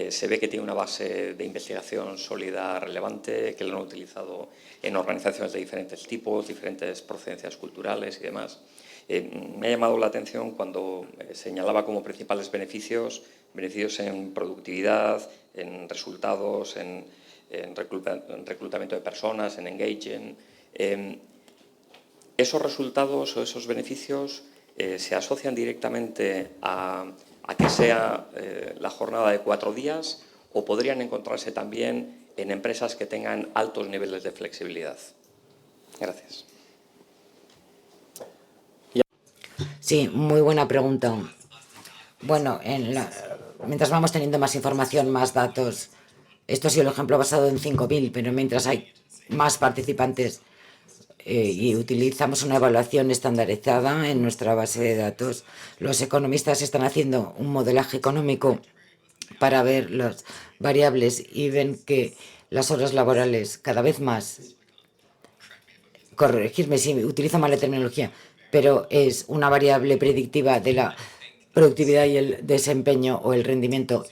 Speaker 5: Se ve que tiene una base de investigación sólida, relevante, que lo han utilizado en organizaciones de diferentes tipos, diferentes procedencias culturales y demás. Me ha llamado la atención cuando señalaba como principales beneficios en productividad, en resultados, en reclutamiento de personas, en engagement. ¿Esos resultados o esos beneficios se asocian directamente a que sea la jornada de 4 días o podrían encontrarse también en empresas que tengan altos niveles de flexibilidad? Gracias.
Speaker 2: Sí, muy buena pregunta. Bueno, mientras vamos teniendo más información, más datos, esto ha sido el ejemplo basado en 5.000, pero mientras hay más participantes y utilizamos una evaluación estandarizada en nuestra base de datos, los economistas están haciendo un modelaje económico para ver las variables y ven que las horas laborales cada vez más, corregirme si utilizo mal la terminología, pero es una variable predictiva de la productividad y el desempeño o el rendimiento.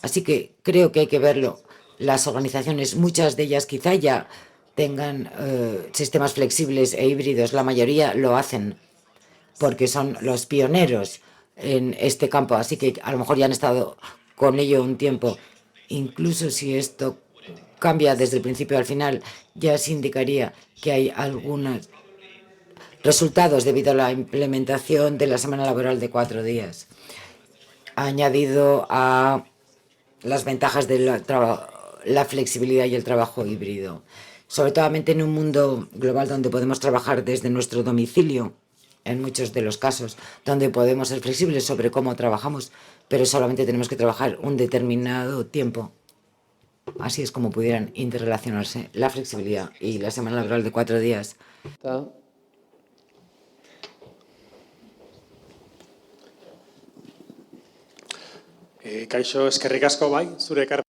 Speaker 2: Así que creo que hay que verlo. Las organizaciones, muchas de ellas quizá ya tengan sistemas flexibles e híbridos, la mayoría lo hacen porque son los pioneros en este campo, así que a lo mejor ya han estado con ello un tiempo. Incluso si esto cambia desde el principio al final, ya se indicaría que hay algunos resultados debido a la implementación de la semana laboral de 4 días, añadido a las ventajas de la flexibilidad y el trabajo híbrido. Sobre todo en un mundo global donde podemos trabajar desde nuestro domicilio, en muchos de los casos, donde podemos ser flexibles sobre cómo trabajamos, pero solamente tenemos que trabajar un determinado tiempo. Así es como pudieran interrelacionarse la flexibilidad y la semana laboral de 4 días.
Speaker 6: Kaixo, eskerrik asko, bai, zure ekar.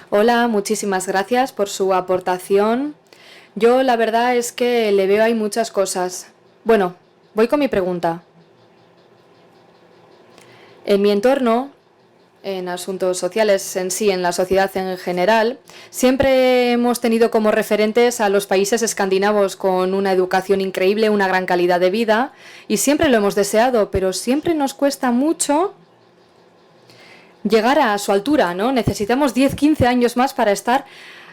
Speaker 7: Hola, muchísimas gracias por su aportación. Yo la verdad es que le veo ahí muchas cosas. Bueno, voy con mi pregunta. En mi entorno, en asuntos sociales en sí, en la sociedad en general, siempre hemos tenido como referentes a los países escandinavos con una educación increíble, una gran calidad de vida, y siempre lo hemos deseado, pero siempre nos cuesta mucho llegar a su altura, ¿no? Necesitamos 10, 15 años más para estar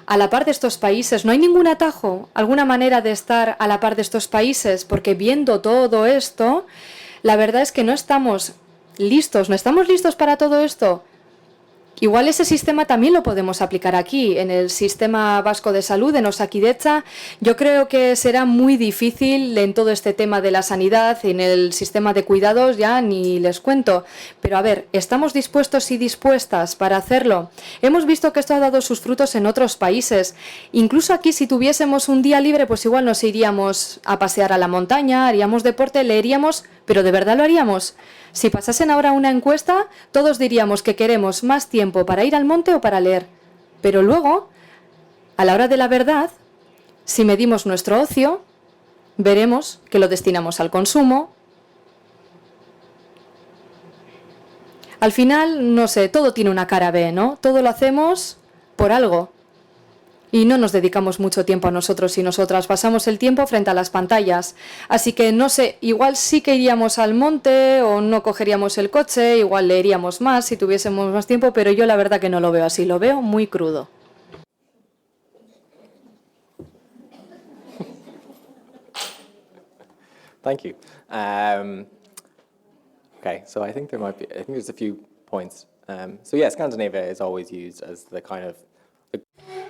Speaker 7: a la par de estos países. ¿No hay ningún atajo, alguna manera de estar a la par de estos países? Porque viendo todo esto, la verdad es que no estamos listos para todo esto. Igual ese sistema también lo podemos aplicar aquí, en el sistema vasco de salud, en Osakidetza. Yo creo que será muy difícil en todo este tema de la sanidad, en el sistema de cuidados, ya ni les cuento. Pero a ver, ¿estamos dispuestos y dispuestas para hacerlo? Hemos visto que esto ha dado sus frutos en otros países. Incluso aquí, si tuviésemos un día libre, pues igual nos iríamos a pasear a la montaña, haríamos deporte, leeríamos, pero ¿de verdad lo haríamos? Si pasasen ahora una encuesta, todos diríamos que queremos más tiempo para ir al monte o para leer. Pero luego, a la hora de la verdad, si medimos nuestro ocio, veremos que lo destinamos al consumo. Al final, no sé, todo tiene una cara B, ¿no? Todo lo hacemos por algo. Y no nos dedicamos mucho tiempo a nosotros y nosotras, pasamos el tiempo frente a las pantallas. Así que no sé, igual sí que iríamos al monte o no cogeríamos el coche, igual leeríamos más si tuviésemos más tiempo, pero yo la verdad que no lo veo así, lo veo muy crudo.
Speaker 8: Thank you. Okay, so I think there's a few points. So yeah, Scandinavia is always used as the kind of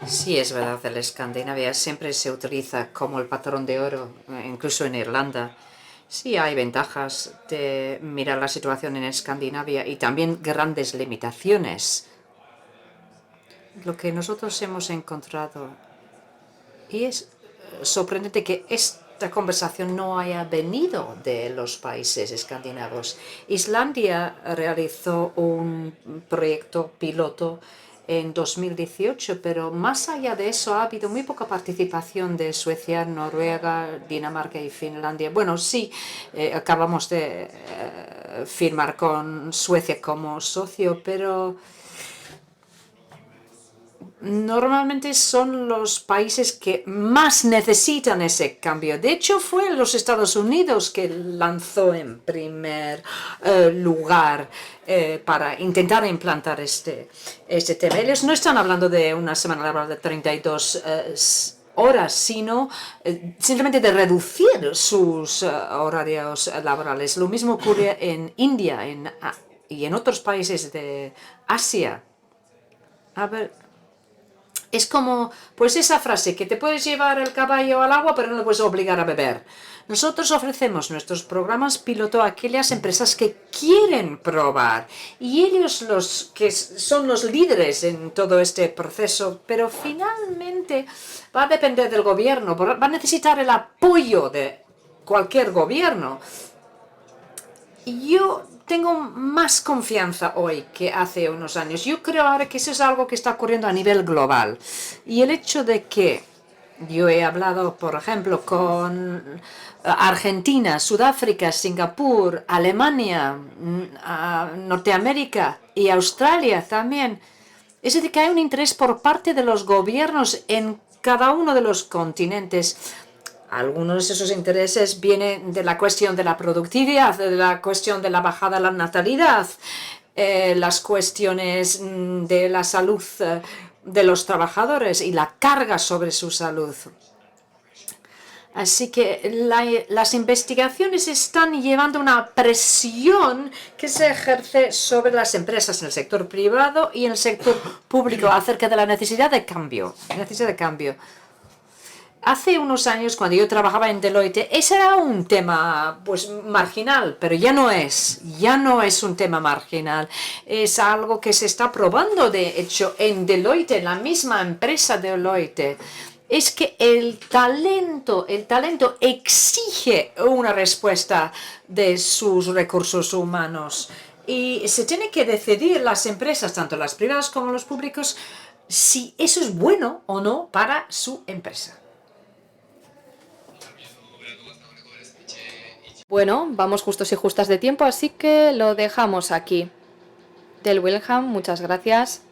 Speaker 3: Sí, es verdad, el Escandinavia siempre se utiliza como el patrón de oro, incluso en Irlanda. Sí hay ventajas de mirar la situación en Escandinavia y también grandes limitaciones. Lo que nosotros hemos encontrado, y es sorprendente que esta conversación no haya venido de los países escandinavos. Islandia realizó un proyecto piloto en 2018, pero más allá de eso ha habido muy poca participación de Suecia, Noruega, Dinamarca y Finlandia. Bueno, sí, acabamos de firmar con Suecia como socio, pero normalmente son los países que más necesitan ese cambio. De hecho, fue los Estados Unidos que lanzó en primer lugar para intentar implantar este tema. Ellos no están hablando de una semana laboral de 32 horas, sino simplemente de reducir sus horarios laborales. Lo mismo ocurre en India y en otros países de Asia. A ver, es como, pues esa frase, que te puedes llevar el caballo al agua, pero no le puedes obligar a beber. Nosotros ofrecemos nuestros programas piloto a aquellas empresas que quieren probar. Y ellos los que son los líderes en todo este proceso, pero finalmente va a depender del gobierno, va a necesitar el apoyo de cualquier gobierno. Yo tengo más confianza hoy que hace unos años. Yo creo ahora que eso es algo que está ocurriendo a nivel global. Y el hecho de que yo he hablado, por ejemplo, con Argentina, Sudáfrica, Singapur, Alemania, Norteamérica y Australia también, es decir, que hay un interés por parte de los gobiernos en cada uno de los continentes. Algunos de esos intereses vienen de la cuestión de la productividad, de la cuestión de la bajada de la natalidad, las cuestiones de la salud de los trabajadores y la carga sobre su salud. Así que las investigaciones están llevando una presión que se ejerce sobre las empresas en el sector privado y en el sector público acerca de la necesidad de cambio. Hace unos años, cuando yo trabajaba en Deloitte, ese era un tema pues marginal, pero ya no es un tema marginal. Es algo que se está probando, de hecho, en Deloitte, en la misma empresa Deloitte. Es que el talento exige una respuesta de sus recursos humanos. Y se tiene que decidir las empresas, tanto las privadas como los públicos, si eso es bueno o no para su empresa.
Speaker 7: Bueno, vamos justos y justas de tiempo, así que lo dejamos aquí. Del Wilhelm, muchas gracias.